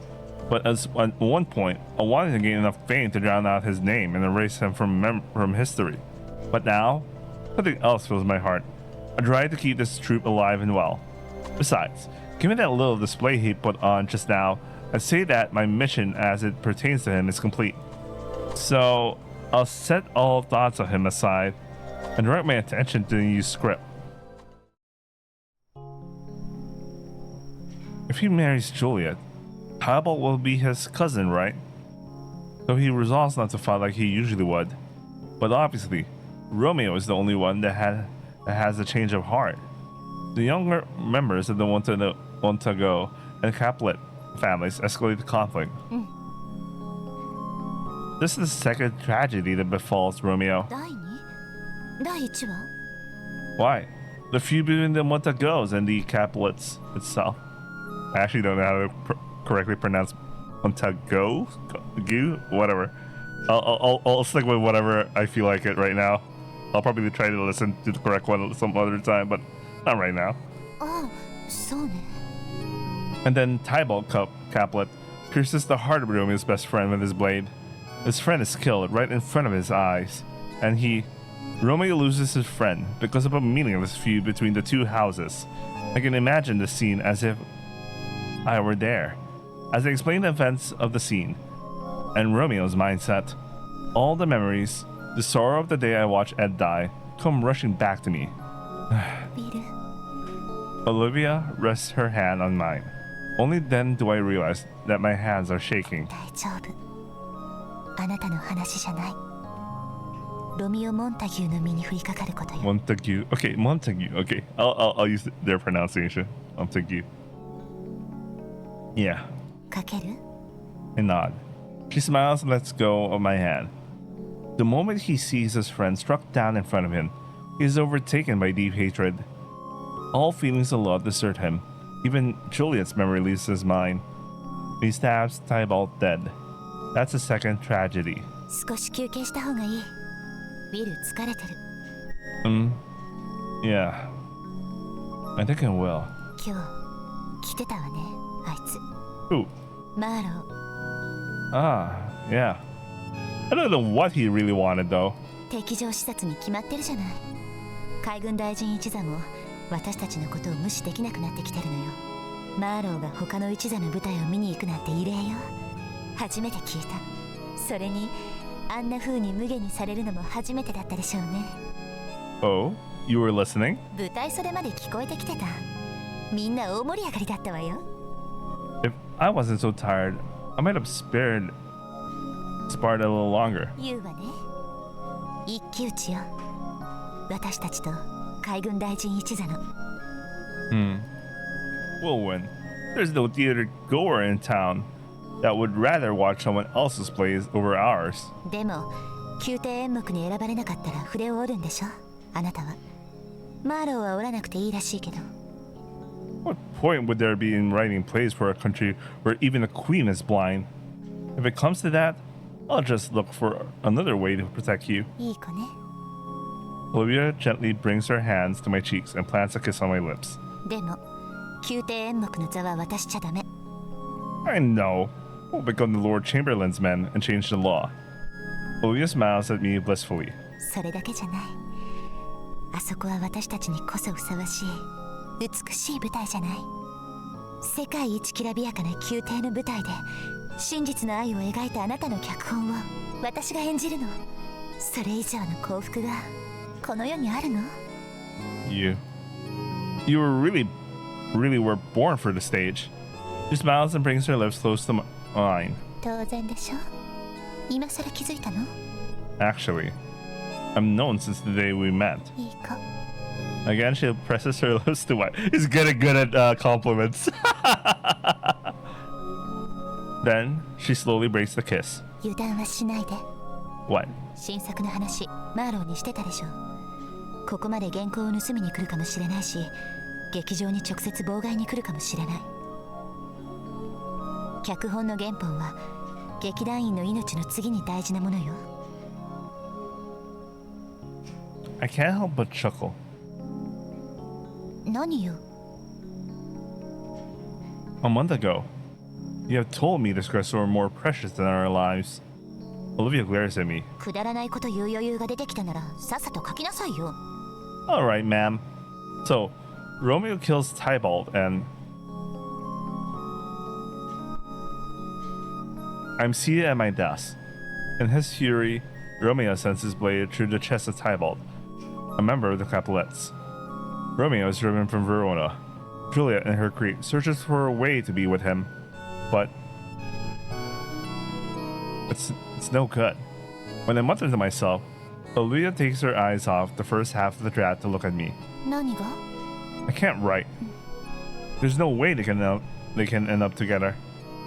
but at one point, I wanted to gain enough fame to drown out his name and erase him from history. But now, something else fills my heart. I try to keep this troop alive and well. Besides, given that little display he put on just now, I'd say that my mission as it pertains to him is complete. So, I'll set all thoughts of him aside and direct my attention to the new script. If he marries Juliet, Tybalt will be his cousin, right? Though he resolves not to fight like he usually would. But obviously, Romeo is the only one that has a change of heart. The younger members of the Montago and Capulet families escalate the conflict. This is the second tragedy that befalls Romeo. 第1話 Why? The feud between the Montagos and the Capulets itself. I actually don't know how to correctly pronounce Montago? Whatever. I'll stick with whatever I feel like it right now. I'll probably try to listen to the correct one some other time, but not right now. ああそうね And then Tybalt Capulet pierces the heart of Romeo's best friend with his blade. His friend is killed right in front of his eyes, and Romeo loses his friend because of a meaningless feud between the two houses. I can imagine the scene as if I were there. As I explain the events of the scene and Romeo's mindset, all the memories, the sorrow of the day I watched Ed die, come rushing back to me. ビル Olivia rests her hand on mine. Only then do I realize that my hands are shaking. 大丈夫あなたの話じゃないロミオ・モンタギューの身に降りかかることよ Montague. Okay, Montague. Okay, I'll use their pronunciation. Montague. Yeah. かける I nod. She smiles and lets go of my hand. The moment he sees his friend struck down in front of him, he is overtaken by deep hatred. All feelings of love desert him. Even Juliet's memory leaves his mind. He stabs Tybalt dead. That's the second tragedy. 少し休憩した方がいいウィル疲れてる Yeah. I think I will. 今日来てたわねあいつ Ooh. マーロ Ah, yeah. I don't know what he really wanted though. 敵情視察に決まってるじゃない海軍大臣一座も私たちのことを無視できなくなってきてるのよマーローが他の一座の舞台を見に行くなんて異例よ初めて聞いたそれにあんな風に無下にされるのも初めてだったでしょうね Oh, you were listening? 舞台袖まで聞こえてきてたみんな大盛り上がりだったわよ If I wasn't so tired, I might have sparred a little longer. 言うわね一騎打ちよ私たちと海軍大臣一座の。 We'll win. There's no theater goer in town that would rather watch someone else's plays over ours. でも宮廷演目に選ばれなかったら筆を折るんでしょあなたは。マーローは折らなくていいらしいけど。 What point would there be in writing plays for a country where even the queen is blind? If it comes to that, I'll just look for another way to protect you. いい子ね。 Olivia gently brings her hands to my cheeks and plants a kiss on my lips. でも宮廷演目の座は渡しちゃダメ。 I know. We'll become the Lord Chamberlain's men and change the law. Olivia smiles at me blissfully. それだけじゃない。あそこは私たちにこそふさわしい美しい舞台じゃない。世界一きらびやかな宮廷の舞台で真実の愛を描いたあなたの脚本を私が演じるの。それ以上の幸福がこの世にあるの？ You were really were born for the stage. She smiles and brings her lips close to mine. 当然でしょ。今更気づいたの？ Actually, I'm known since the day we met. いい子。 Again, she presses her lips to mine. He's getting good at compliments. Then she slowly breaks the kiss. 油断はしないで。 What? 新作の話マーローにしてたでしょ。ここまで原稿を盗みに来るかもしれないし、劇場に直接妨害に来るかもしれない。脚本の原本は劇団員の命の次に大事なものよ。 I can't help but chuckle. 何よ。 A month ago, you have told me the scripts were more precious than our lives. Olivia glares at me. くだらないこと言う余裕が出てきたならさっさと書きなさいよ。 All right, ma'am. So, Romeo kills Tybalt and... I'm seated at my desk. In his fury, Romeo sends his blade through the chest of Tybalt, a member of the Capulets. Romeo is driven from Verona. Juliet, in her grief, searches for a way to be with him, but it's no good. When I mutter to myself, Olivia takes her eyes off the first half of the draft to look at me. 何が？ I can't write. There's no way they can end up together.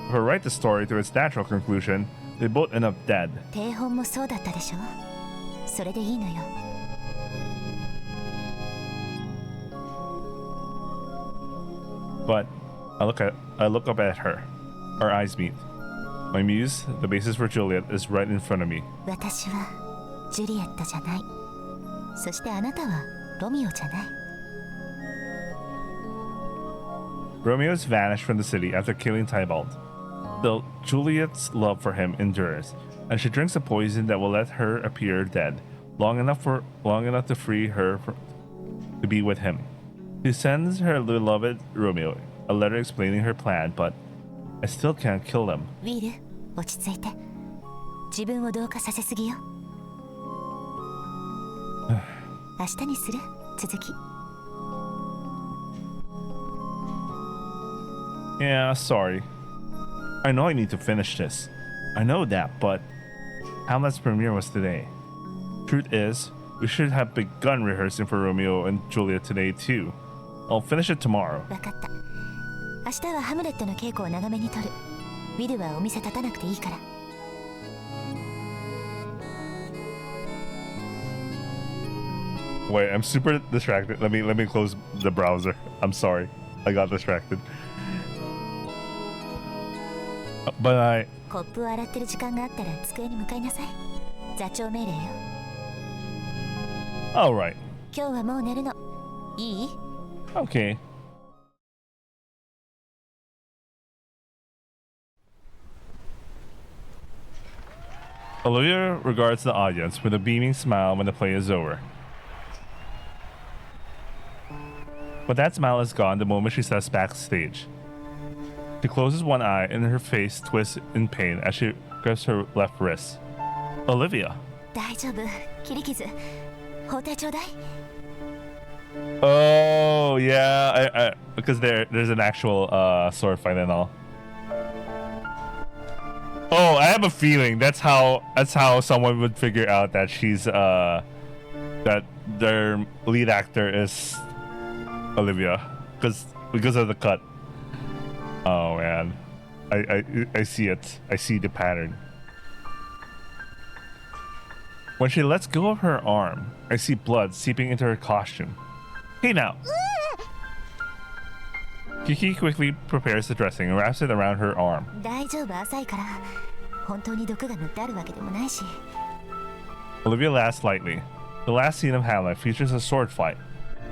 If I write the story to its natural conclusion, they both end up dead. 定本もそうだったでしょ。それでいいのよ。 But I look up at her. Our eyes meet. My muse, the basis for Juliet, is right in front of me. 私はジュリエットじゃない。そしてあなたはロミオじゃない。 Romeo has vanished from the city after killing Tybalt. Still, Juliet's love for him endures, and she drinks a poison that will let her appear dead, long enough to free her to be with him. She sends her beloved Romeo a letter explaining her plan, but I still can't kill him. ウィル、落ち着いて。自分を同化させすぎよ。明日にする？続き。 Yeah, sorry. I know I need to finish this. I know that, but Hamlet's premiere was today. Truth is, we should have begun rehearsing for Romeo and Juliet today too. I'll finish it tomorrow. わかった。明日はハムレットの稽古を長めにとる。ウィルはお店立たなくていいから。 Wait, I'm super distracted. Let me close the browser. I'm sorry. I got distracted. But I... コップを洗ってる時間があったら机に向かいなさい。座長命令よ。 Alright. 今日はもう寝るの。いい？ Okay. Olivia regards the audience with a beaming smile when the play is over. But that smile is gone the moment she steps backstage. She closes one eye and her face twists in pain as she grips her left wrist. Olivia. 大丈夫。切り傷。包帯ちょうだい。 Oh yeah, because there's an actual sword fight and all. Oh, I have a feeling that's how someone would figure out that she's that their lead actor is Olivia because of the cut. Oh man, I see it. I see the pattern. When she lets go of her arm, I see blood seeping into her costume. Hey now. Kiki quickly prepares the dressing and wraps it around her arm. 大丈夫、浅いから本当に毒が塗ってあるわけでもないし。 Olivia laughs lightly. The last scene of Half-Life features a sword fight.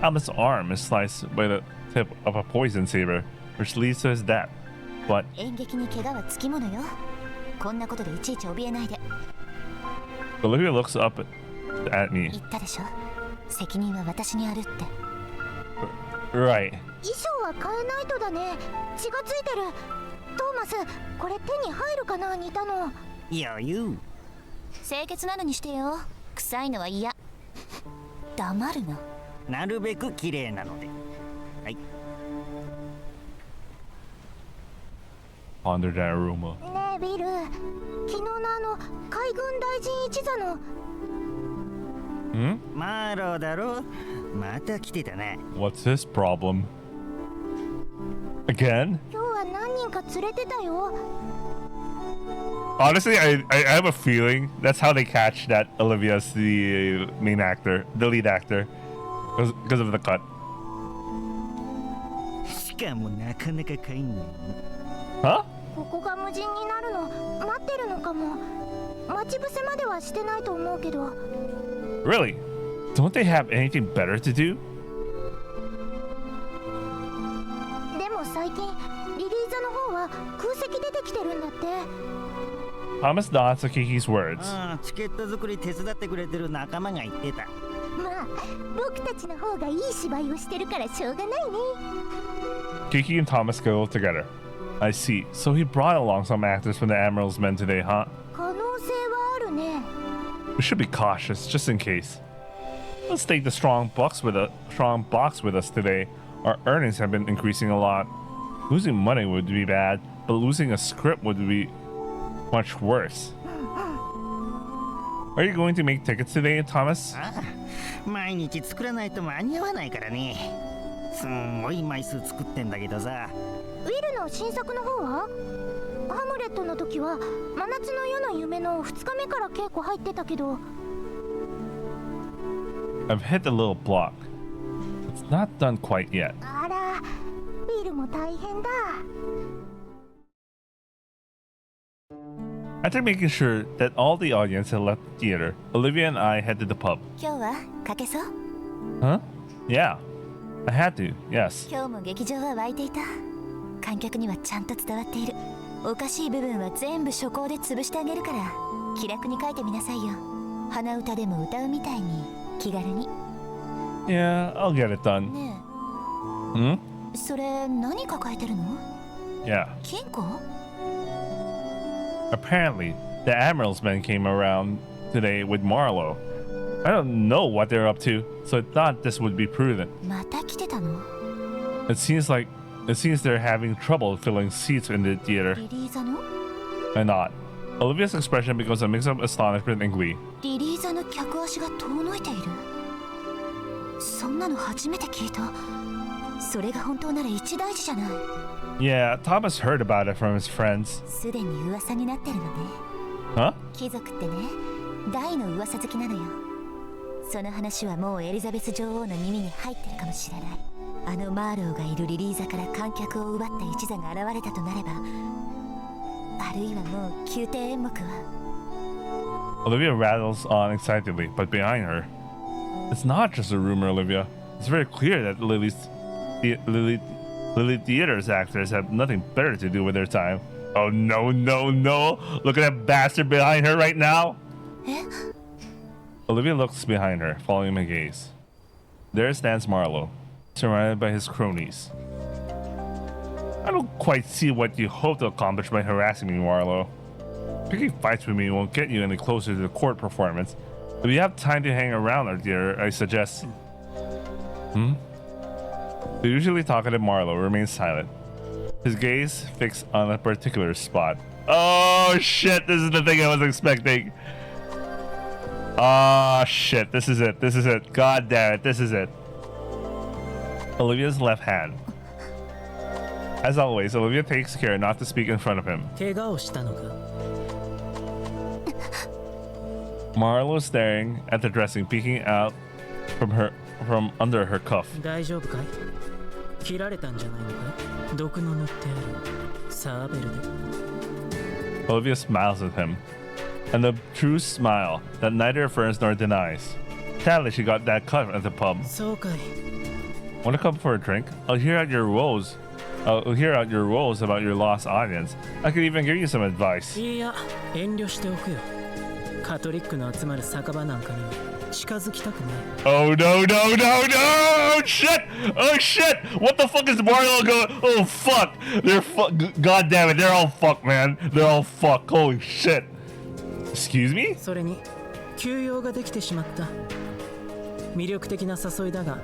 Alma's arm is sliced by the tip of a poison saber, which leads to his death. But 演劇に怪我はつきものよ。こんなことでいちいち怯えないで。 Olivia looks up at me. 言ったでしょ。責任は私にあるって。 Right. 衣装は変えないとだね。血がついてる。トーマス、これ手に入るかな、似たの。余裕。清潔なのにしてよ。臭いのは嫌。黙るの。なるべく綺麗なので。はい。Under that rumor. ねえビル、昨日の海軍大臣一座の。マーローだろ。また来てたな。 What's his problem? Again? 今日は何人か連れてたよ。 Honestly, I have a feeling that's how they catch that Olivia's the main actor, the lead actor, because of the cut. しかもなかなか買いんの。 Huh? ここが無人になるの待ってるのかも。待ち伏せまではしてないと思うけど。 Really? Don't they have anything better to do? でも最近リリーザの方は空席出てきてるんだって。 Thomas nods to Kiki's words. ああ、チケット作り手伝ってくれてる仲間が言ってた。まあ僕たちの方がいい芝居をしてるからしょうがないね。 Kiki and Thomas go together. I see. So he brought along some actors from the Admiral's Men today, huh? 可能性はあるね。 We should be cautious, just in case. Let's take the strong box with us today. Our earnings have been increasing a lot. Losing money would be bad, but losing a script would be much worse. Are you going to make tickets today, Thomas? ああ、毎日作らないと間に合わないからね。すんごい枚数作ってんだけどさ。ウィルの新作の方はハムレットの時は真夏の夜の夢の2日目から稽古入ってたけど。 I've hit the little block. It's not done quite yet. あら、ウィルも大変だ。 After making sure that all the audience had left the theater, Olivia and I head to the pub. 今日はかけそう？ Huh? Yeah. I had to, yes. 今日も劇場は湧いていた。観客にはちゃんと伝わっている。おかしい部分は全部初稿で潰してあげるから気楽に書いてみなさいよ。鼻歌でも歌うみたいに気軽に。 Yeah, I'll get it done. ね Hmm? え、それ何抱えてるの？ Yeah. 金庫？ Apparently, the Admiral's men came around today with Marlowe. I don't know what they're up to, so I thought this would be prudent. また来てたの？ It seems they're having trouble filling seats in the theater. リリーザの？ I nod. Olivia's expression becomes a mix of astonishment and glee. リリーザの客足が遠のいている。そんなの初めて聞いた。それが本当なら一大事じゃない。 Yeah, Thomas heard about it from his friends. すでに噂になってるのね。 Huh? 貴族ってね、大の噂好きなのよ。その話はもうエリザベス女王の耳に入ってるかもしれない。あのマーローがいるリリーザから観客を奪った一座が現れたとなれば、あるいはもう宮廷演目は。 Olivia rattles on excitedly, but behind her, it's not just a rumor, Olivia. It's very clear that Lily Theater's actors have nothing better to do with their time. Oh no, no, no! Look at that bastard behind her right now! え？ Olivia looks behind her, following my gaze. There stands Marlowe, surrounded by his cronies. I don't quite see what you hope to accomplish by harassing me, Marlowe. Picking fights with me won't get you any closer to the court performance. If you have time to hang around our theater, I suggest... Hmm? The usually talkative Marlowe remains silent, his gaze fixed on a particular spot. Oh shit, this is the thing I was expecting. Ah, shit. This is it. This is it. God damn it. This is it. Olivia's left hand. As always, Olivia takes care not to speak in front of him. 怪我をしたのか Marlo is staring at the dressing, peeking out from under her cuff. 大丈夫かい切られたんじゃないのかい毒の塗ってあるサーベルで Olivia smiles at him, and the true smile that neither affirms nor denies. Sadly, she got that cut at the pub. そうかい Want to come for a drink? I'll hear out your woes. I'll hear out your woes about your lost audience. I could even give you some advice. いや遠慮しておくよカトリックの集まる酒場なんかには近づきたくない Oh no no no no! Shit! Oh shit! What the fuck is Mario going? Oh fuck! They're God damn it! They're all fucked, man. They're all fucked. Holy shit! Excuse me? それに休養ができてしまった魅力的な誘いだが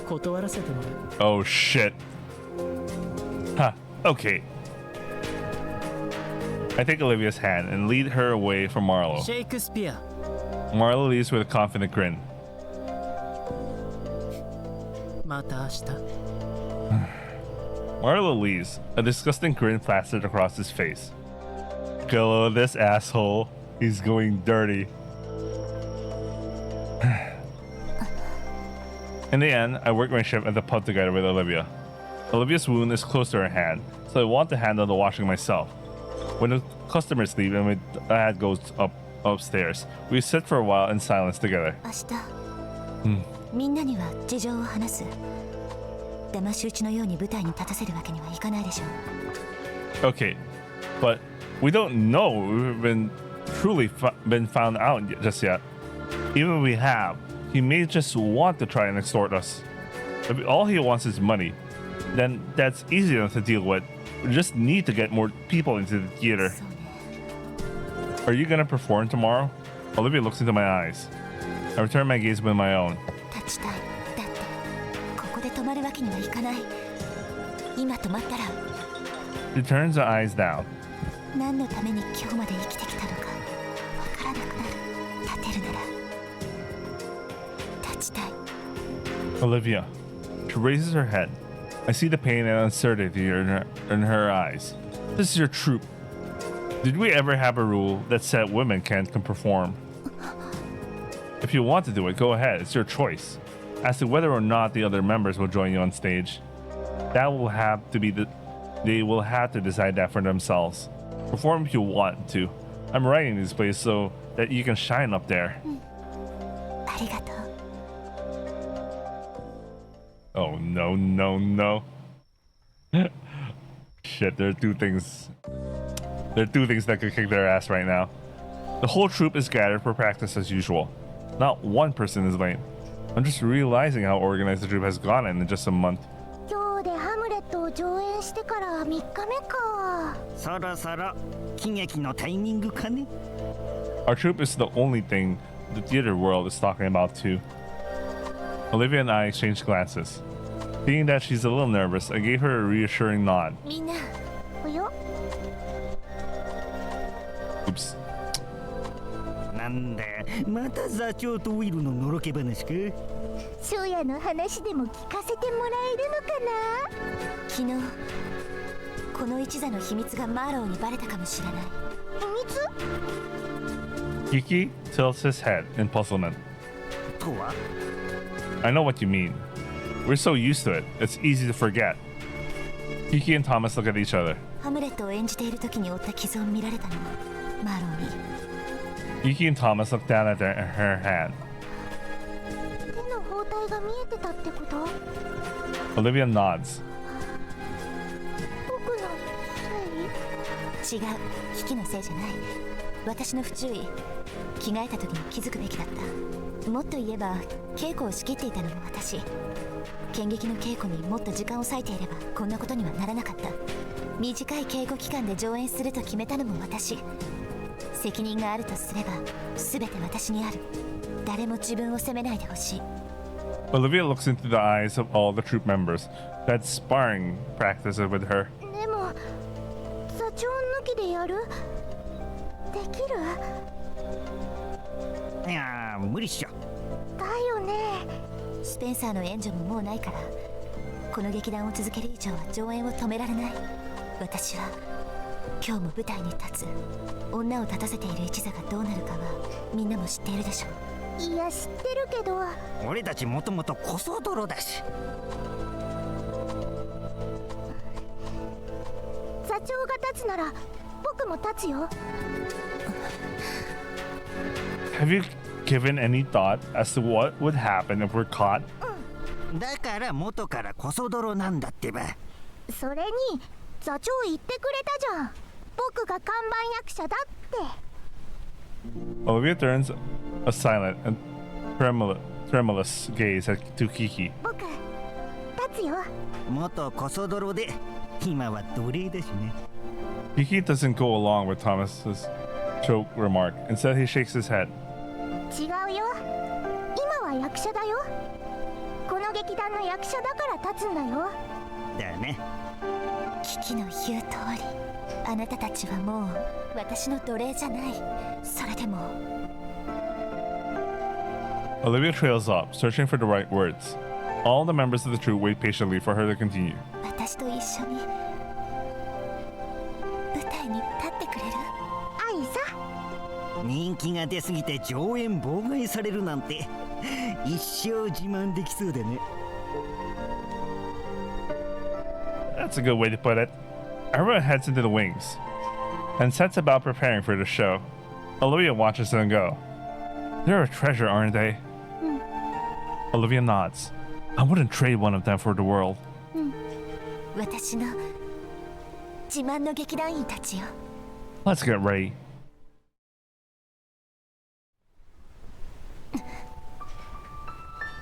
断らせてもらう Oh shit. Huh. Okay. I take Olivia's hand and lead her away from Marlo. シェイクスピア Marlo leaves with a confident grin. また明日 Marlo leaves, a disgusting grin plastered across his face. Hello, this asshole. He's going dirty. In the end, I work my shift at the pub together with Olivia. Olivia's wound is close to her hand, so I want to handle the washing myself. When the customers leave and my dad goes upstairs, we sit for a while in silence together. 明日、みんなには事情を話す。騙し討ちのように舞台に立たせるわけにはいかないでしょう。 Okay, but we don't know we've been truly been found out just yet. Even if we have, he may just want to try and extort us. If all he wants is money, then that's easy enough to deal with. We just need to get more people into the theater. そうね。 Are you gonna perform tomorrow? Olivia looks into my eyes. I return my gaze with my own. 立ちたい。だってここで止まるわけにはいかない。今止まったら She turns her eyes down. 何のために今日まで生きてきたのかわからなくなる。立てるなら立ちたい。 Olivia. She raises her head. I see the pain and uncertainty in her eyes. This is your troupe. Did we ever have a rule that said women can perform? If you want to do it, go ahead. It's your choice. As to whether or not the other members will join you on stage, that will have to be they will have to decide that for themselves. Perform if you want to. I'm writing this place so that you can shine up there. ありがとう。 Oh no no no. Shit, there are two things. There are two things that could kick their ass right now. The whole troupe is gathered for practice as usual. Not one person is late. I'm just realizing how organized the troupe has gotten in just a month. 今日でハムレットを上演してから3日目か。そろそろ喜劇のタイミングかね Our troupe is the only thing the theater world is talking about too. Olivia and I exchanged glances. Seeing that she's a little nervous, I gave her a reassuring nod. みんな、およ。 Oops. なんだまた座長とウィルののろけ話か翔也の話でも聞かせてもらえるのかな。昨日この一座の秘密がマーローにバレたかもしれない。秘密？ Kiki tilts his head in puzzlement. とは I know what you mean. We're so used to it, it's easy to forget. Kiki and Thomas look at each other. ハムレットを演じている時に負った傷を見られたの。マーローに。 Kiki and Thomas look down at her hand. 手の包帯が見えてたってこと？ Olivia nods. 僕のせい？違う、キキのせいじゃない。私の不注意。着替えた時に気づくべきだった。もっと言えば稽古を仕切っていたのも私。剣劇の稽古にもっと時間を割いていればこんなことにはならなかった。短い稽古期間で上演すると決めたのも私。責任があるとすれば全て私にある。誰も自分を責めないでほしい。 Olivia looks into the eyes of all the troupe members who had sparring practices with her. でも座長抜きでやる？できる？いや無理っしょ。だよね。スペンサーの援助ももうないから、この劇団を続ける以上は上演を止められない。私は今日も舞台に立つ女を立たせている一座がどうなるかはみんなも知っているでしょ。いや知ってるけど。俺たちもともとこそ泥だし。座長が立つなら僕も立つよ。 Have you given any thought as to what would happen if we're caught? だから元からこそ泥なんだってば。それに座長言ってくれたじゃん。僕が看板役者だって。 Olivia turns a silent and tremulous gaze to Kiki. 僕立つよ。元こそ泥で今は奴隷だしね。Kiki doesn't go along with Thomas's choke remark. Instead, he shakes his head. 違うよ。今は役者だよ。この劇団の役者だから立つんだよ。だね。キキの言う通り、あなたたちはもう私の奴隷じゃない。それでも Olivia trails up, searching for the right words. All the members of the troupe wait patiently for her to continue. 私と一緒に舞台に立ってくれる？愛さ。人気が出すぎて上演妨害されるなんて一生自慢できそうだね。That's a good way to put it. Everyone heads into the wings and sets about preparing for the show. Olivia watches them go. They're a treasure, aren't they? Olivia nods. I wouldn't trade one of them for the world. 私の自慢の劇団員たちよ。 Let's get ready.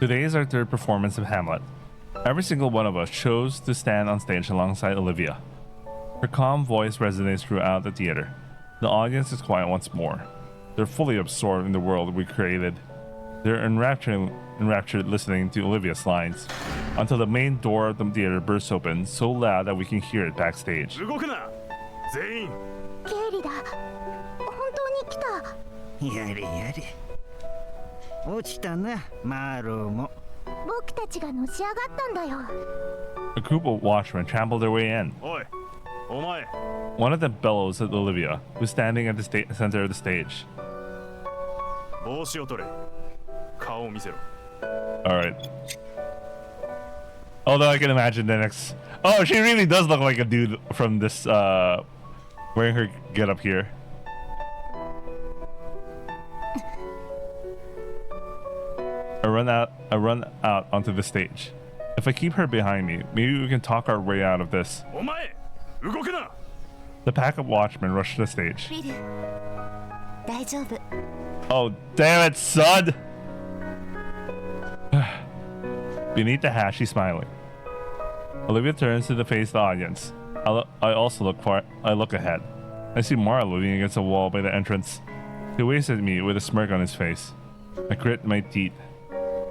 Today is our third performance of Hamlet. Every single one of us chose to stand on stage alongside Olivia. Her calm voice resonates throughout the theater. The audience is quiet once more. They're fully absorbed in the world we created. They're enraptured listening to Olivia's lines until the main door of the theater bursts open so loud that we can hear it backstage. 動くな全員。経理だ。本当に来た。やれやれ。落ちたな、マーローも。僕たちがのし上がったんだよ。 A group of watchmen trample their way in. おいお前 One of them bellows at Olivia, who's standing at the center of the stage. 帽子を取れ顔を見せろ。 Alright. Although I can imagine the next... Oh, she really does look like a dude from this, wearing her get up here. I run out onto the stage. If I keep her behind me, maybe we can talk our way out of this. お前動くな The pack of watchmen rush to the stage. ウィル、大丈夫。 Oh, damn it, son! Beneath the hat, she's smiling. Olivia turns to face the audience. I look ahead. I see Mara leaning against a wall by the entrance. He waves at me with a smirk on his face. I grit my teeth.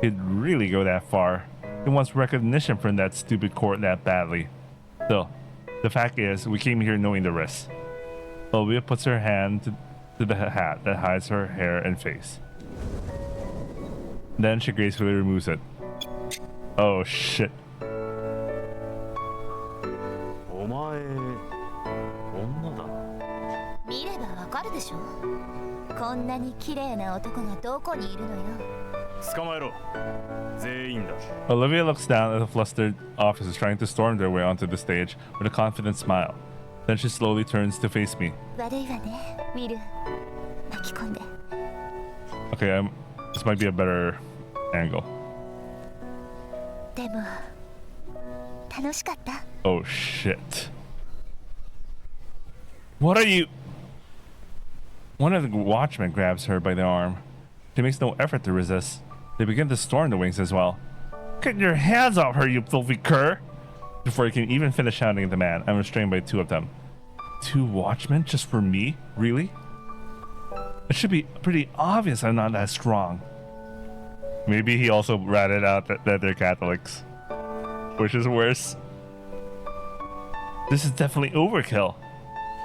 He'd really go that far. He wants recognition from that stupid court that badly. Still, the fact is, we came here knowing the risks. Olivia puts her hand to the hat that hides her hair and face. Then she gracefully removes it. Oh shit. お前女だな。見ればわかるでしょ。こんなに綺麗な男がどこにいるのよ。捕まえろ全員だ。 Olivia looks down at the flustered officers trying to storm their way onto the stage with a confident smile. Then she slowly turns to face me. 悪いわね、ウィル。巻き込んで。 Okay, this might be a better angle. でも楽しかった。 Oh shit. What are you? One of the watchmen grabs her by the arm. She makes no effort to resist. They begin to storm the wings as well. Get your hands off her, you filthy cur! Before he can even finish shouting at the man, I'm restrained by two of them. 2 watchmen just for me? Really? It should be pretty obvious I'm not that strong. Maybe he also ratted out that they're Catholics. Which is worse. This is definitely overkill.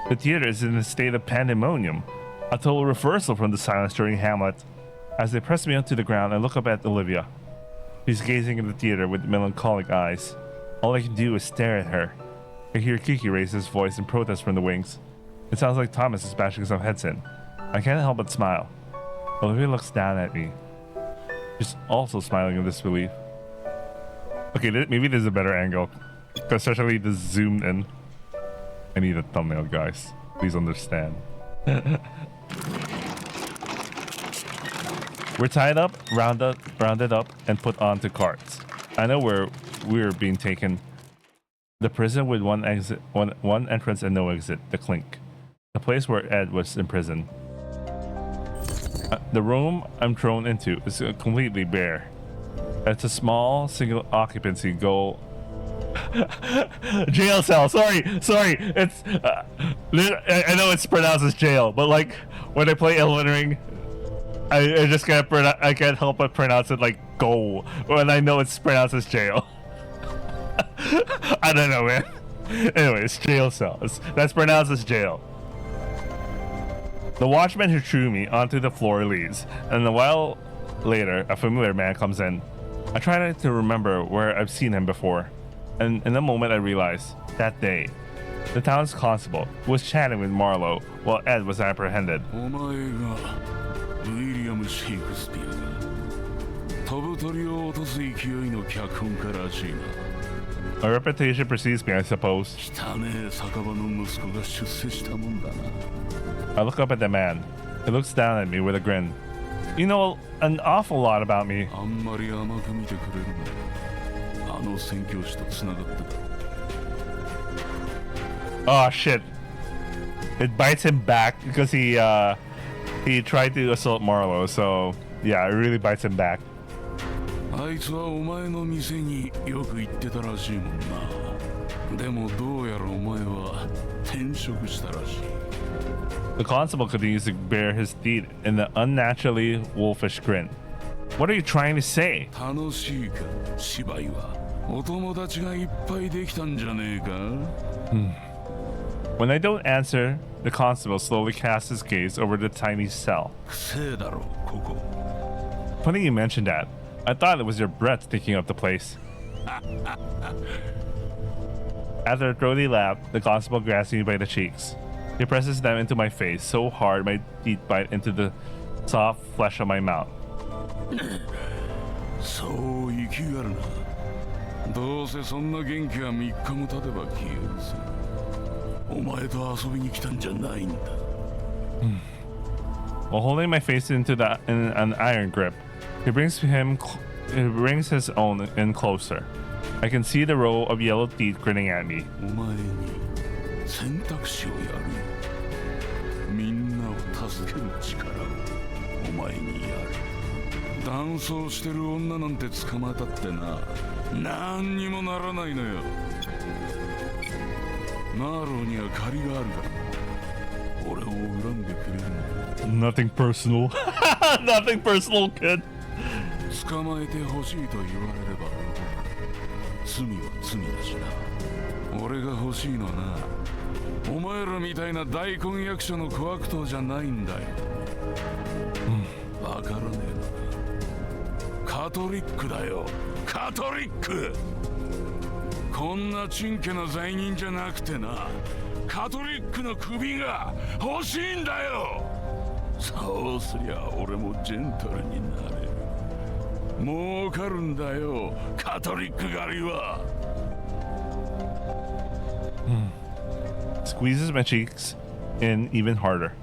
The theater is in a state of pandemonium. A total reversal from the silence during Hamlet. As they press me onto the ground, I look up at Olivia. She's gazing in the theater with melancholic eyes. All I can do is stare at her. I hear Kiki raise his voice in protest from the wings. It sounds like Thomas is bashing some heads in. I can't help but smile. Olivia looks down at me. She's also smiling in disbelief. Okay, maybe there's a better angle. Especially the zoomed in. I need a thumbnail, guys. Please understand. We're tied up, rounded up, and put onto carts. I know where we're being taken. The prison with one entrance and no exit. The Clink. The place where Ed was imprisoned. The room I'm thrown into is completely bare. It's a small single occupancy jail cell. Sorry. It's I know it's pronounced as jail, but like when I play Elden Ring, I just I can't help but pronounce it like goal when I know it's pronounced as jail. I don't know, man. Anyways, jail cells. That's pronounced as jail. The watchman who threw me onto the floor leaves, and a while later, a familiar man comes in. I try to remember where I've seen him before, and in a moment I realize, that day, the town's constable was chatting with Marlowe while Ed was apprehended. My reputation precedes me, I suppose. I look up at the man. He looks down at me with a grin. You know an awful lot about me. Oh shit. It bites him back because he tried to assault Marlowe, so yeah, it really bites him back. The constable continues to bear his deed in an unnaturally wolfish grin. What are you trying to say? When I don't answer, the constable slowly casts his gaze over the tiny cell. Funny you mentioned that. I thought it was your breath sticking up the place. After a throaty laugh, the constable grabs me by the cheeks. He presses them into my face so hard my teeth bite into the soft flesh of my mouth. While holding my face in an iron grip, he brings his own in closer. I can see the row of yellow teeth grinning at me. Nothing personal. Nothing personal, kid. Squeezes my cheeks in even harder.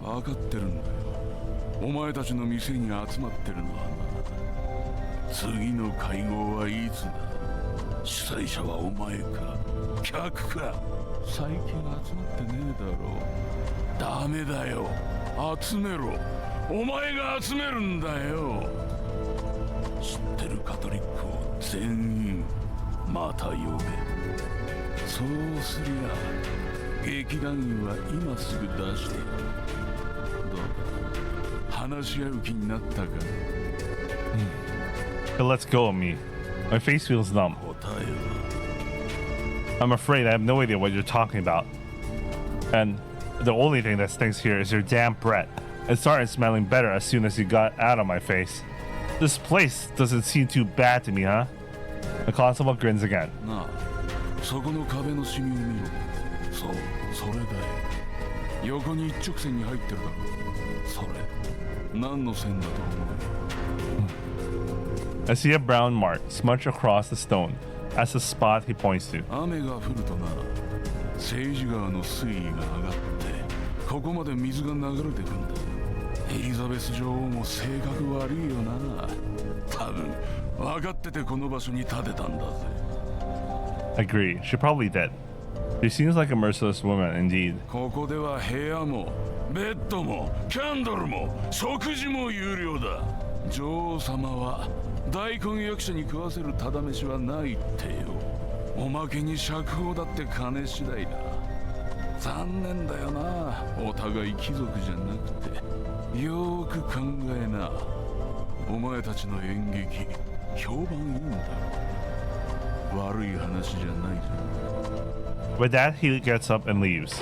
It lets go of me. My face feels numb. I'm afraid I have no idea what you're talking about. And the only thing that stinks here is your damn breath. It started smelling better as soon as you got out of my face. This place doesn't seem too bad to me, huh? The constable grins again. なあ、そこの壁のシミを見ろ。そう、それだよ。横に一直線に入ってるだろ。それ、何の線だと思う？ I see a brown mark smudged across the stone as the spot he points to. 雨が降るとな、政治川の水位が上がって、ここまで水が流れてくんだ。エリザベス女王も性格悪いよな。多分分かっててこの場所に建てたんだぜ。Agree, she probably did. She seems like a merciless woman indeed. ここでは部屋もベッドもキャンドルも食事も有料だ。女王様は大婚約者に食わせるただ飯はないってよ。おまけに釈放だって金次第だ。残念だよな、お互い貴族じゃなくて。よーく考えな。お前たちの演劇評判いいんだろ。悪い話じゃないぞ。With that, he gets up and leaves.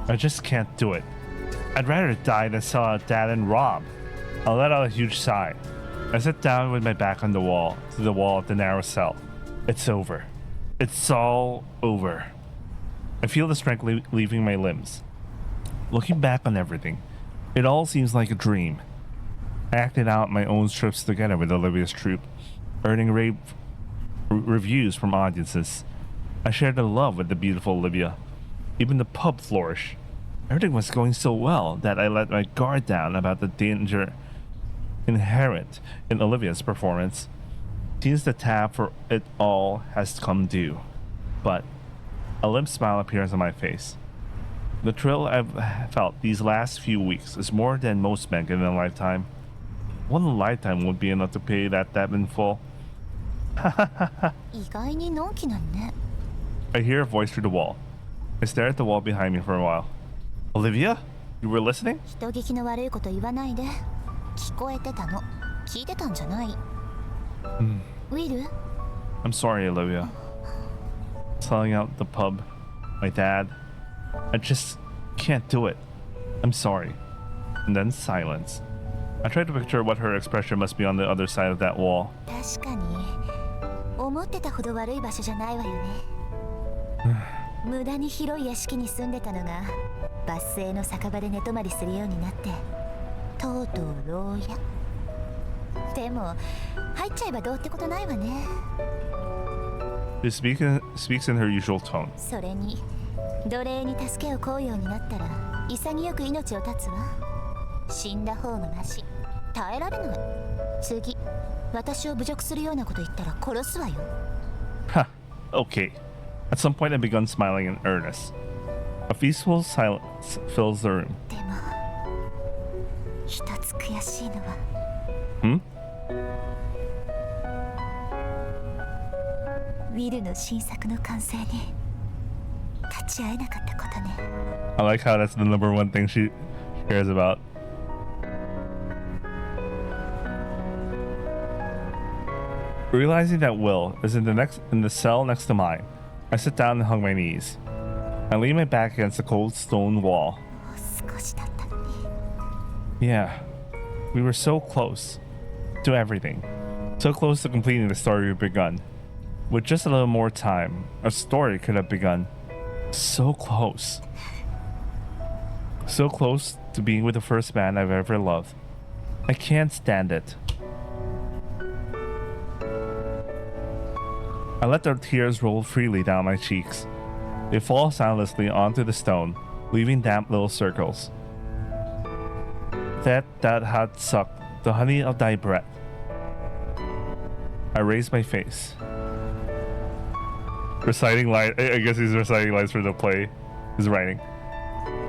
I just can't do it. I'd rather die than sell out Dad and Rob. I let out a huge sigh. I sit down with my back on the wall, to the wall of the narrow cell. It's over. It's all over. I feel the strength leaving my limbs. Looking back on everything, it all seems like a dream. I acted out my own trips together with Olivia's troupe, earning rave reviews from audiences. I shared the love with the beautiful Olivia. Even the pub flourished. Everything was going so well that I let my guard down about the danger inherent in Olivia's performance. Seems the tab for it all has come due. But a limp smile appears on my face. The thrill I've felt these last few weeks is more than most men get in a lifetime. One lifetime won't be enough to pay that debt in full. 意外にのんきなんね。 I hear a voice through the wall. I stare at the wall behind me for a while. Olivia? You were listening? 人聞きの悪いこと言わないで。聞こえてたの。聞いてたんじゃない。ウィル？ I'm sorry, Olivia. Selling out the pub, my dad. I just can't do it. I'm sorry. And then silence. I try to picture what her expression must be on the other side of that wall. 確かに思ってたほど悪い場所じゃないわよね。無駄に広い屋敷に住んでたのがバス停の酒場で寝泊まりするようになってとうとう牢屋。でも入っちゃえばどうってことないわね。 She speaks in her usual tone. それに奴隷に助けを請うようになったら潔く命を絶つわ。死んだ方がマシ。耐えられない。次私を侮辱するようなこと言ったら殺すわよ。 Ha, okay. At some point I begun smiling in earnest. A peaceful silence fills the room. でも一つ悔しいのは Hmm? ウィルの新作の完成に立ち会えなかったことね。 I like how that's the number one thing she cares about. Realizing that Will is in the cell next to mine, I sit down and hug my knees. I lean my back against the cold stone wall. もう少しだったのに。 Yeah, we were so close to everything. So close to completing the story we've begun. With just a little more time, our story could have begun. So close. So close to being with the first man I've ever loved. I can't stand it. I let the tears roll freely down my cheeks. They fall soundlessly onto the stone, leaving damp little circles. That had sucked the honey of thy breath. I raise my face. Reciting line. I guess he's reciting lines for the play. He's writing.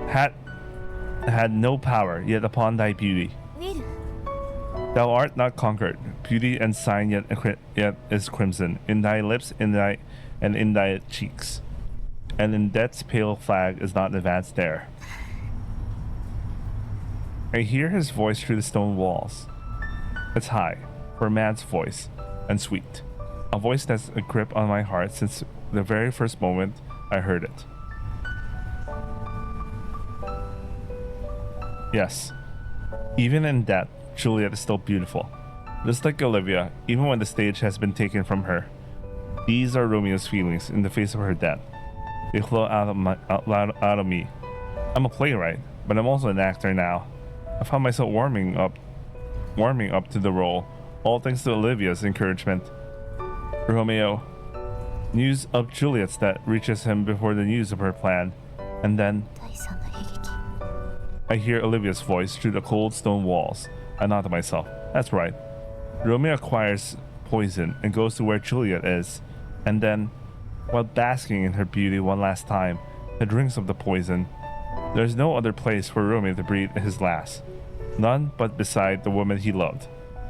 Had no power yet upon thy beauty. ウィル、 Thou art not conquered. Beauty and sign yet is crimson in thy lips, in thy cheeks, and in death's pale flag is not advanced there. I hear his voice through the stone walls. It's high, for a man's voice, and sweet. A voice that's a grip on my heart since the very first moment I heard it. Yes. Even in death, Juliet is still beautiful. Just like Olivia, even when the stage has been taken from her. These are Romeo's feelings in the face of her death. They flow out of me. I'm a playwright, but I'm also an actor now. I found myself warming up to the role, all thanks to Olivia's encouragement. Romeo, news of Juliet's death reaches him before the news of her plan, and then I hear Olivia's voice through the cold stone walls. I nod to myself. That's right. Romeo acquires poison and goes to where Juliet is, and then, while basking in her beauty one last time, he drinks of the poison. There's no other place for Romeo to breathe his last. None but beside the woman he loved.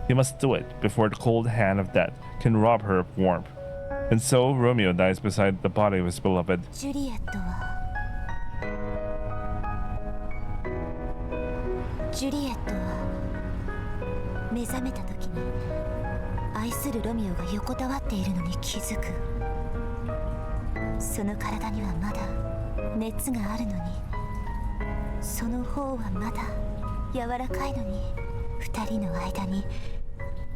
He must do it before the cold hand of death can rob her of warmth. And so Romeo dies beside the body of his beloved. ジュリエットは目覚めた時に愛するロミオが横たわっているのに気づく。その体にはまだ熱があるのに、その方はまだ柔らかいのに、二人の間に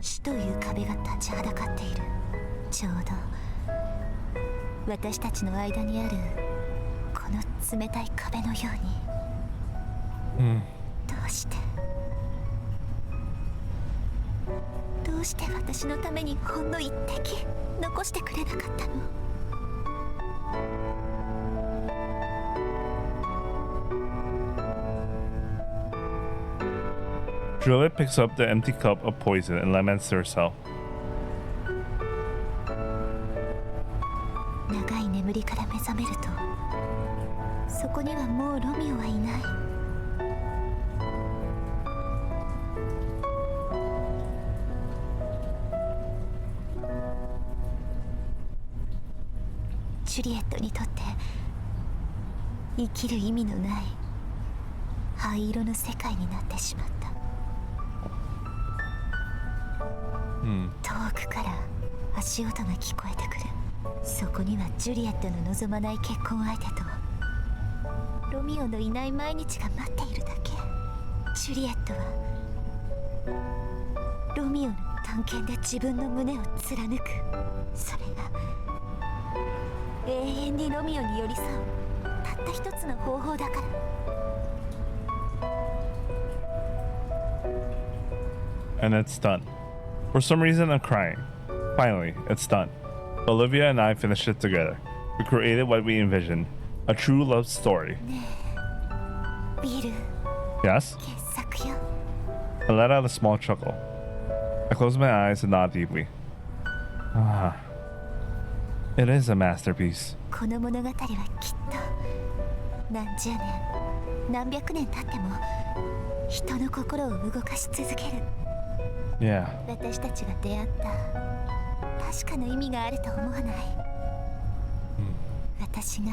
死という壁が立ちはだかっている。ちょうど私たちの間にあるこの冷たい壁のように。どうして私のためにほんの一滴残してくれなかったの。Juliet picks up the empty cup of poison and laments to herself. 長い眠りから目覚めると、そこにはもうロミオはいない。ジュリエットにとって生きる意味のない灰色の世界になってしまった。遠くから足音が聞こえてくる。そこにはジュリエットの望まない結婚相手とロミオのいない毎日が待っているだけ。ジュリエットはロミオの探検で自分の胸を貫く。それが永遠にロミオに寄り添うたった一つの方法だから。And it's done. For some reason, I'm crying. Finally, it's done. Olivia and I finished it together. We created what we envisioned. A true love story. ビール Yes? 傑作よ。 I let out a small chuckle. I closed my eyes and nodded deeply. Ah. It is a masterpiece. この物語はきっと何十年何百年経っても人の心を動かし続ける。 Yeah. 私たちが出会った確かな意味があると思わない？私が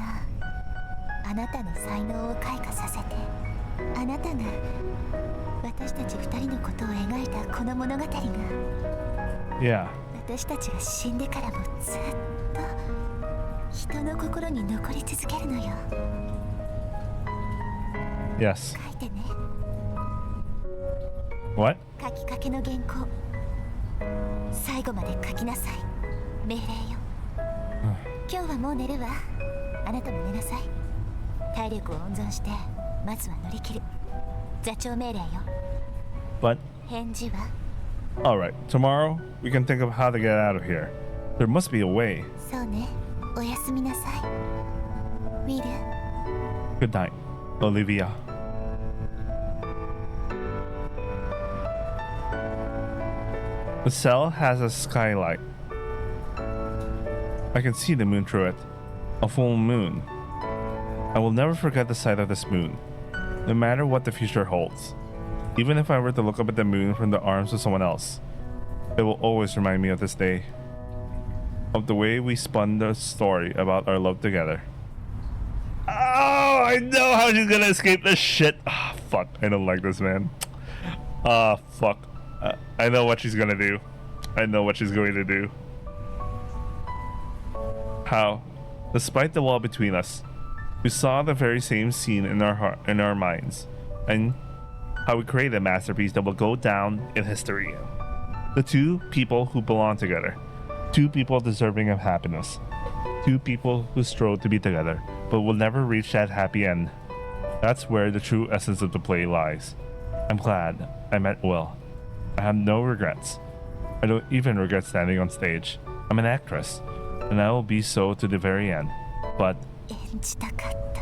あなたの才能を開花させて、あなたが私たち二人のことを描いたこの物語が、 Yeah. 私たちが死んでからもずっと人の心に残り続けるのよ。 Yes. 書いてね。 What? 書きかけの原稿、最後まで書きなさい。命令よ。今日はもう寝るわ。あなたも寝なさい。体力を温存してまずは乗り切る。座長命令よ。 But 返事は？ alright, tomorrow we can think of how to get out of here. There must be a way. そうね。おやすみなさい。ウィル。 Good night, Olivia. The cell has a skylight. I can see the moon through it. A full moon. I will never forget the sight of this moon, no matter what the future holds. Even if I were to look up at the moon from the arms of someone else, it will always remind me of this day. Of the way we spun the story about our love together. Oh, I know how she's gonna escape this shit. Ah, fuck. I don't like this, man. Ah, fuck. I know what she's gonna do. I know what she's going to do. How, despite the wall between us, we saw the very same scene in our minds, and how we created a masterpiece that will go down in history. The two people who belong together. Two people deserving of happiness. Two people who strove to be together, but will never reach that happy end. That's where the true essence of the play lies. I'm glad I met Will. I have no regrets. I don't even regret standing on stage. I'm an actress, and I will be so to the very end. But 演じたかった。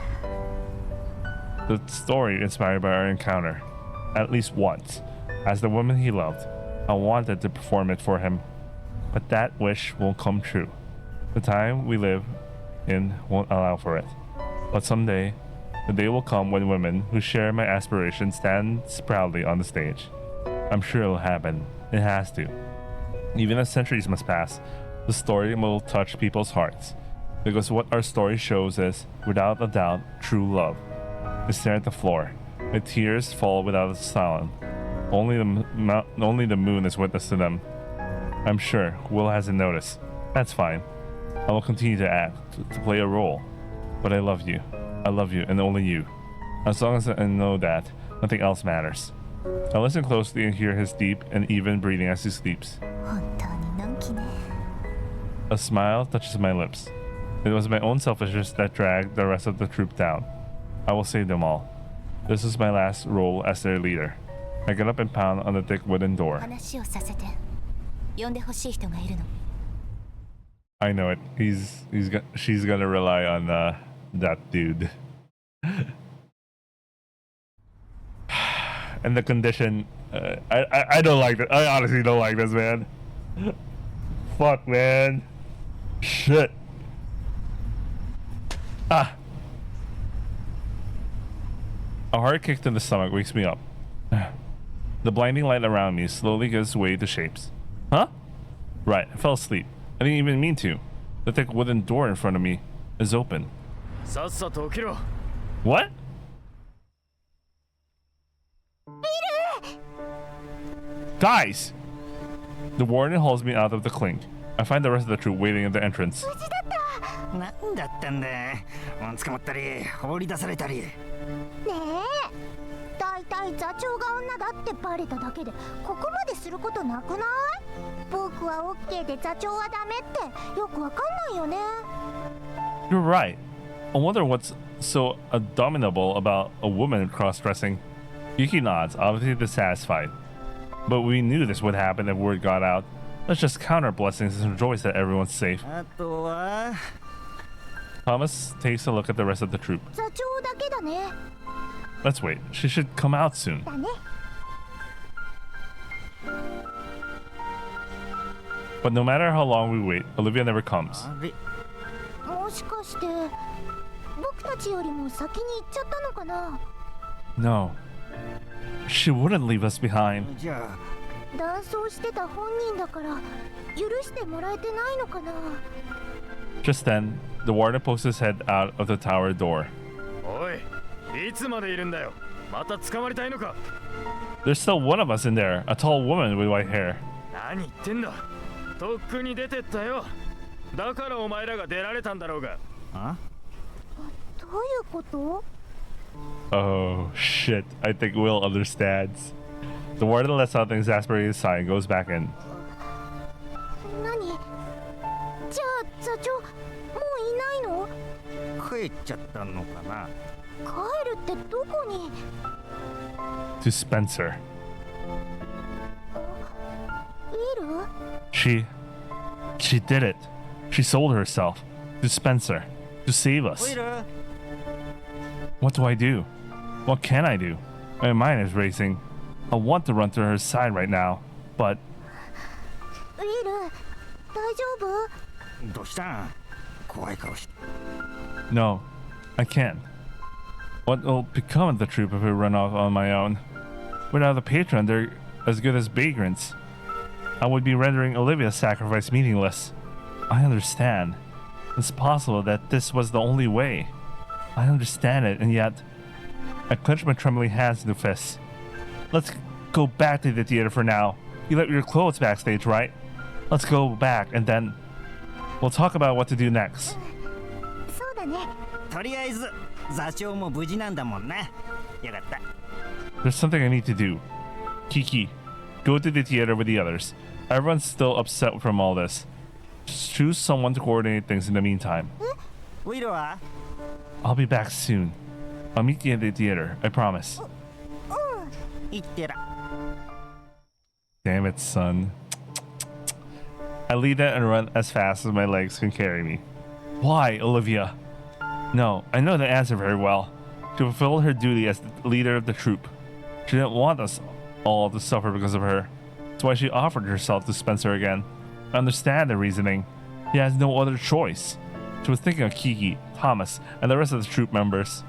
the story inspired by our encounter, at least once, as the woman he loved, I wanted to perform it for him. But that wish won't come true. The time we live in won't allow for it. But someday, the day will come when women who share my aspirations stand proudly on the stage. I'm sure it'll happen. It has to. Even as centuries must pass, the story will touch people's hearts. Because what our story shows is, without a doubt, true love. I stare at the floor. My tears fall without a sound. Only the moon is witness to them. I'm sure Will hasn't noticed. That's fine. I will continue to act, to play a role. But I love you. I love you, and only you. As long as I know that, nothing else matters. I listen closely and hear his deep and even breathing as he sleeps. 本当にのんきね。 A smile touches my lips. It was my own selfishness that dragged the rest of the troop down. I will save them all. This is my last role as their leader. I get up and pound on the thick wooden door. 話をさせて。呼んでほしい人がいるの。 I know it. She's gonna rely on that dude. And the condition, I don't like that. I honestly don't like this, man. Fuck, man. Shit. Ah. A hard kick to the stomach wakes me up. The blinding light around me slowly gives way to shapes. Huh? Right, I fell asleep. I didn't even mean to. The thick wooden door in front of me is open. さっさと起きろ。 What? Guys! The warden hauls me out of the clink. I find the rest of the troop waiting at the entrance. 無事だった。なんだったんだ。捕まったり放り出されたり。ねえ。だいたい座長が女だってバレただけでここまですることなくない？僕はオッケーで座長はダメってよくわかんないよね。 You're right. I wonder what's so abominable about a woman cross-dressing. Yuki nods, obviously dissatisfied. But we knew this would happen if word got out. Let's just count our blessings and rejoice that everyone's safe. あとは Thomas takes a look at the rest of the troop. 座長だけだね。 Let's wait. She should come out soon. だね。 But no matter how long we wait, Olivia never comes. あれもしかして僕たちよりも先に行っちゃったのかな。 No. She wouldn't leave us behind. じゃあ 男装してた本人だから許してもらえてないのかな。 Just then, the warden pokes his head out of the tower door. おい、いつまでいるんだよ。また捕まりたいのか。 There's still one of us in there, a tall woman with white hair. 何言ってんだ。とっくに出てったよ。だからお前らが出られたんだろうが。あどういうこと？ Oh, shit. I think Will understands. The warden lets out an exasperated sigh and goes back in. 何？じゃあ座長もういないの？帰っちゃったのかな。帰るってどこに？ To Spencer. ウィル？ She did it. She sold herself to Spencer to save ウ us. ィル What do I do? What can I do? My mind is racing. I want to run to her side right now, but ウィル大丈夫？どうしたん怖い顔して。 no, I can't. What will become of the troop if we run off on my own? Without a patron, they're as good as vagrants. I would be rendering Olivia's sacrifice meaningless. I understand. It's possible that this was the only way. I understand it, and yet I clench my trembling hands into fists. Let's go back to the theater for now. You left your clothes backstage, right? Let's go back, and then we'll talk about what to do next. そうだね。とりあえず座長も無事なんだもんな。よかった。 There's something I need to do. Kiki, go to the theater with the others. Everyone's still upset from all this. Just choose someone to coordinate things in the meantime. ウィルは I'll be back soon. I'll meet you at the theater, I promise. 行ってら。 Damn it, son. I lead it and run as fast as my legs can carry me. Why, Olivia? No, I know the answer very well. She fulfilled her duty as the leader of the troop. She didn't want us all to suffer because of her. That's why she offered herself to Spencer again. I understand the reasoning. He has no other choice. She was thinking of Kiki, Thomas, and the rest of the troop members.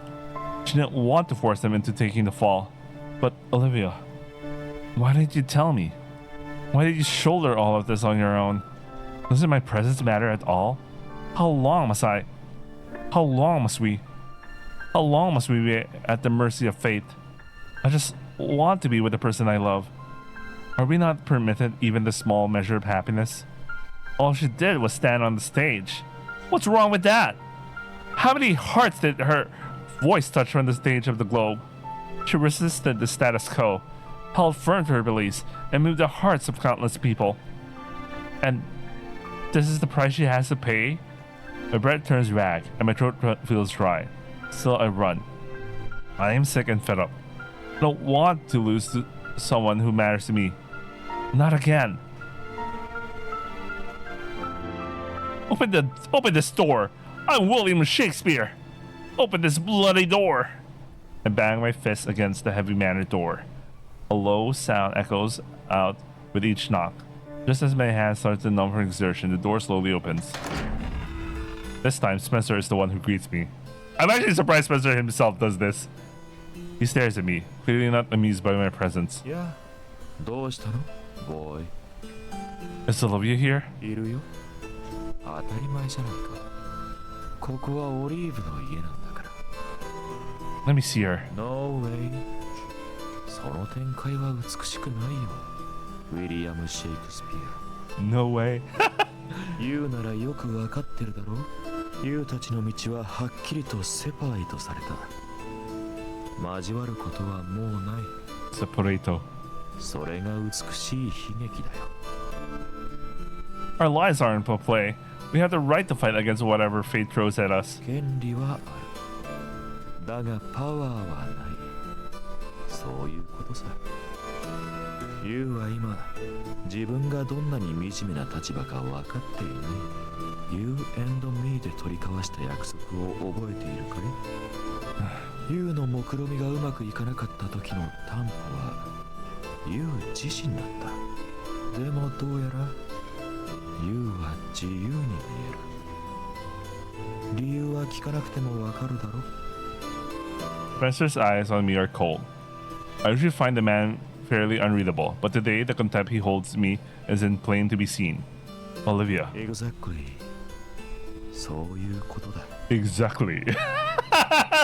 She didn't want to force them into taking the fall. But, Olivia, why didn't you tell me? Why did you shoulder all of this on your own? Doesn't my presence matter at all? How long must we be at the mercy of fate? I just want to be with the person I love. Are we not permitted even the small measure of happiness? All she did was stand on the stage. What's wrong with that? How many hearts did her voice touch from the stage of the globe? She resisted the status quo, held firm to her beliefs, and moved the hearts of countless people. And this is the price she has to pay? My breath turns rag, and my throat feels dry. Still, I run. I am sick and fed up. I don't want to lose to someone who matters to me. Not again. Open this door. I'm William Shakespeare. Open this bloody door. I bang my fist against the heavy manor door. A low sound echoes out with each knock. Just as my hand starts to numb from exertion, the door slowly opens. This time, Spencer is the one who greets me. I'm actually surprised Spencer himself does this. He stares at me, clearly not amused by my presence. Yeah. どうしたの boy? Is Olivia here? いるよ。当たり前じゃないか。ここはオリーブの家なんだから。Let me see her. No way. その展開は美しくないよ。ウィリアム・シェイクスピア。No way. 言うならよくわかってるだろ。ユウたちの道ははっきりとセパレートされた。交わることはもうない。Separato. それが美しい悲劇だよ。Our lives aren't for play. We have the right to fight against whatever fate throws at us. 権利はある。だがパワーはない。そういうことさ。ユウは今、自分がどんなに惨めな立場か分かっていない。You and me で取り交わした約束を覚えているかい？ユウの目論見がうまくいかなかった時の担保はユウ自身だった。でもどうやらユウは自由に見える。理由は聞かなくてもわかるだろ。Spencer's eyes on me are cold. I usually find the man fairly unreadable, but today the contempt he holds me is in plain to be seen. Olivia. Exactly. そういうことだ。Exactly.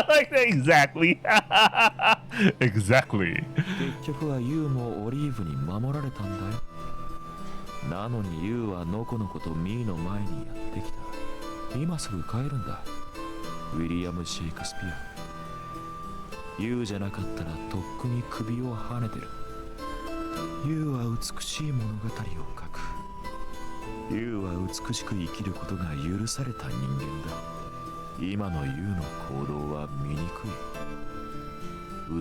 Like that, exactly. Exactly. 結局はユウもオリーブに守られたんだよ。なのにユウはノコノコとミーの前にやってきた。今すぐ帰るんだ。ウィリアム・シェイクスピア。ユウじゃなかったらとっくに首をはねてる。ユウは美しい物語を書く。ユウは美しく生きることが許された人間だ。今のユウの行動は醜い。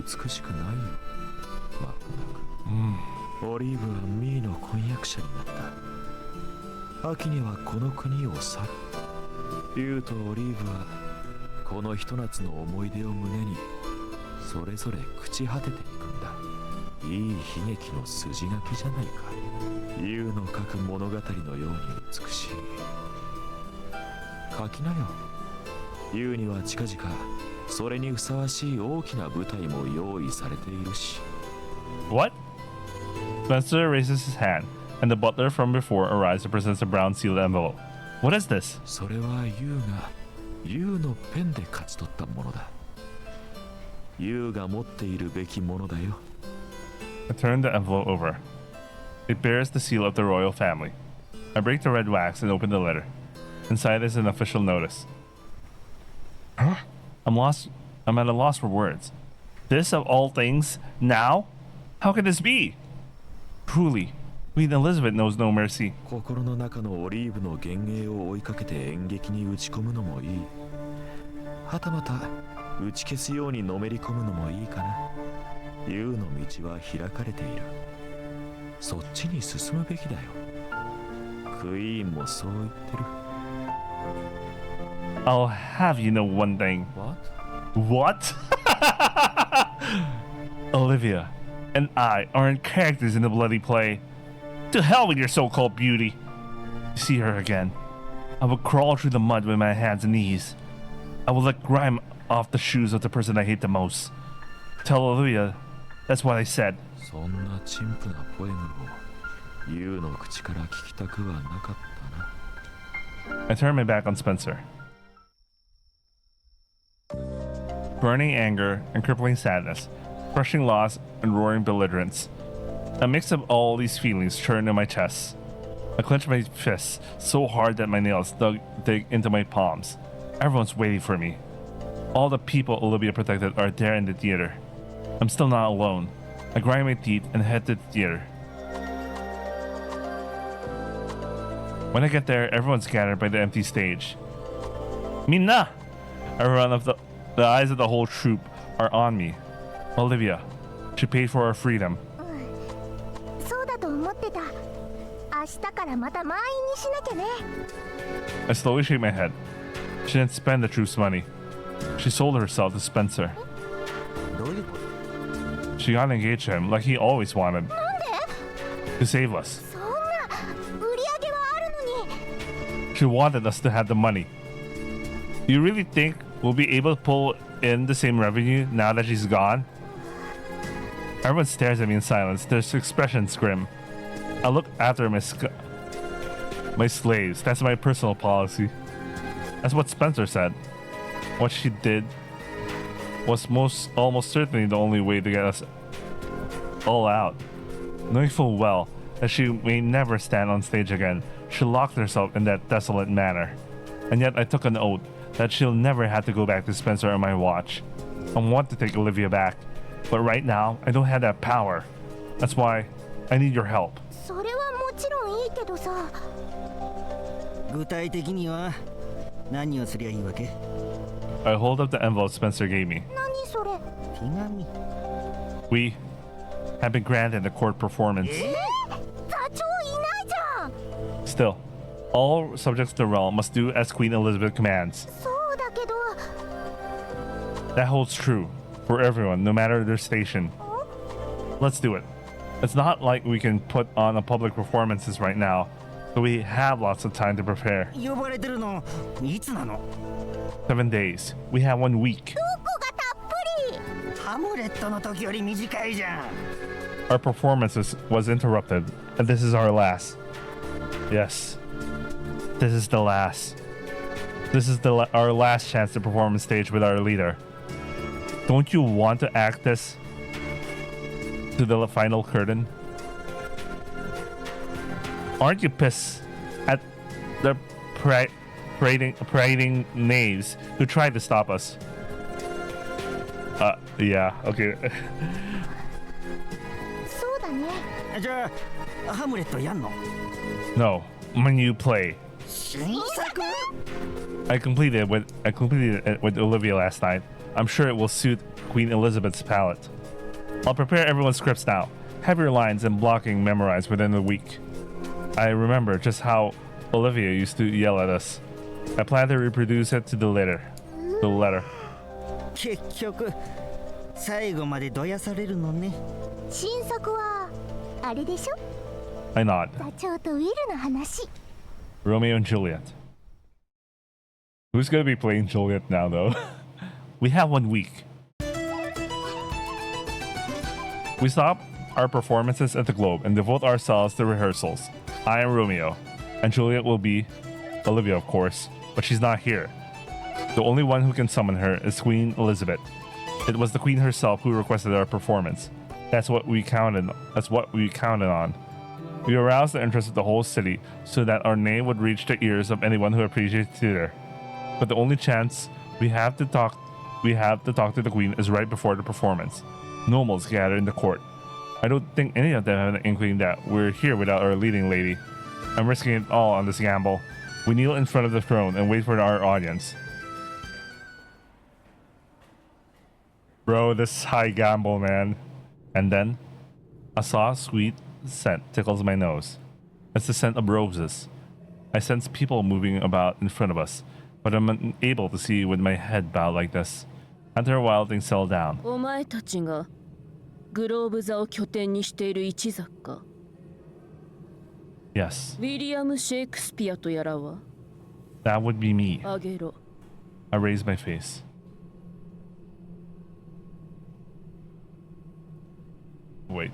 美しくないよ。まったく。オリーブはミーの婚約者になった。秋にはこの国を去る。ユウとオリーブはこのひと夏の思い出を胸にそれぞれ朽ち果てていくんだ。いい悲劇の筋書きじゃないか。ユウの書く物語のように美しい。書きなよ。ユウには近々それにふさわしい大きな舞台も用意されているし。What? Spencer raises his hand, and the butler from before arrives and presents a brown sealed envelope. What is this? それはユウがユウのペンで勝ち取ったものだ。ユウが持っているべきものだよ。I turn the envelope over. It bears the seal of the royal family. I break the red wax and open the letter. Inside is an official notice. Huh? I'm at a loss for words. This of all things, now? How can this be? Truly, Queen Elizabeth knows no mercy. 心の中のオリーブの幻影を追いかけて演劇に打ち込むのもいい。はたまた打ち消すようにのめり込むのもいいかな。竜の道は開かれている。そっちに進むべきだよ。クイーンもそう言ってる。I'll have you know one thing. What? Olivia and I aren't characters in the bloody play. To hell with your so-called beauty. See her again. I will crawl through the mud with my hands and knees. I will let grime off the shoes of the person I hate the most. Tell Olivia that's what I said. そんな陳腐なポエムをユウの口から聞きたくはなかったな。 I turn my back on Spencer. Burning anger and crippling sadness, crushing loss and roaring belligerence. A mix of all these feelings churned in my chest. I clenched my fists so hard that my nails dig into my palms. Everyone's waiting for me. All the people Olivia protected are there in the theater. I'm still not alone. I grind my teeth and head to the theater. When I get there, everyone's gathered by the empty stage. Minna! Everyone of the eyes of the whole troupe are on me. Olivia, she paid for our freedom. そうだと思ってた。明日からまた満員にしなきゃね。 I slowly shake my head. She didn't spend the troops' money. She sold herself to Spencer. どういうこと？ She got engaged to him like he always wanted. なんで？ To save us. そんな売り上げはあるのに。 She wanted us to have the money. You really think we'll be able to pull in the same revenue now that she's gone? Everyone stares at me in silence, their expressions grim. I look after my slaves. That's my personal policy. That's what Spencer said. What she did was almost certainly the only way to get us all out. Knowing full well that she may never stand on stage again, she locked herself in that desolate manner. And yet I took an oath that she'll never have to go back to Spencer on my watch. I want to take Olivia back, but right now I don't have that power. That's why I need your help. それはもちろんいいけどさ。具体的には何をすりゃいいわけ？ I hold up the envelope Spencer gave me. 何それ？手紙。 We have been granted a court performance. 座長いないじゃん。 Still, all subjects of the realm must do as Queen Elizabeth commands. そうだけど。 That holds true for everyone, no matter their station. Let's do it. It's not like we can put on a public performances right now, so we have lots of time to prepare. 呼ばれてるのいつなの？ 7 days. We have 1 week. どこがたっぷり。ハムレットの時より短いじゃん。 Our performances was interrupted, and this is our last. Yes, this is the last. This is our last chance to perform on stage with our leader. Don't you want to act this to the final curtain? Aren't you pissed at the parading knaves who tried to stop us? Yeah, okay. そうだね。じゃあハムレットやんの？ No, my new play. 新作？ I completed it with Olivia last night. I'm sure it will suit Queen Elizabeth's palate. I'll prepare everyone's scripts now. Have your lines and blocking memorized within a week. I remember just how Olivia used to yell at us. I plan to reproduce it to the letter.結局最後までどやされるのね。新作はあれでしょ？ I nod. 座長とウィルの話。 Romeo and Juliet. Who's gonna be playing Juliet now, though? We have 1 week. We stop our performances at the Globe and devote ourselves to rehearsals. I am Romeo, and Juliet will be Olivia, of course, but she's not here. The only one who can summon her is Queen Elizabeth. It was the Queen herself who requested our performance. That's what we counted on. We aroused the interest of the whole city so that our name would reach the ears of anyone who appreciates theater. But the only chance we have to we have to talk to the queen is right before the performance. Nobles gather in the court. I don't think any of them have an inkling that we're here without our leading lady. I'm risking it all on this gamble. We kneel in front of the throne and wait for our audience. Bro, this is high gamble, man. And then, a soft, sweet scent tickles my nose. It's the scent of roses. I sense people moving about in front of us, but I'm unable to see with my head bowed like this. After a while, things settle down. お前たちがグローブ座を拠点にしている一座か。 Yes, ウィリアム・シェイクスピアとやらは that would be me. あげろ。 I raise my face. Wait.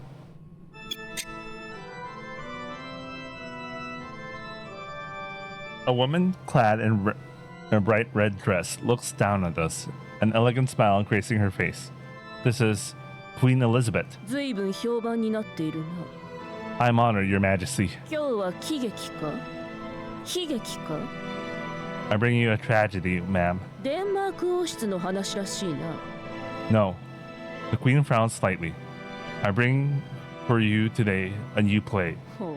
A woman clad in a bright red dress looks down at us, an elegant smile gracing her face. This is Queen Elizabeth. ずいぶん評判になっているな。 I'm honored, Your Majesty. 今日は喜劇か悲劇か I bring you a tragedy, ma'am. デンマーク王室の話らしいな。 No. The Queen frowns slightly. I bring for you today a new play. ほう。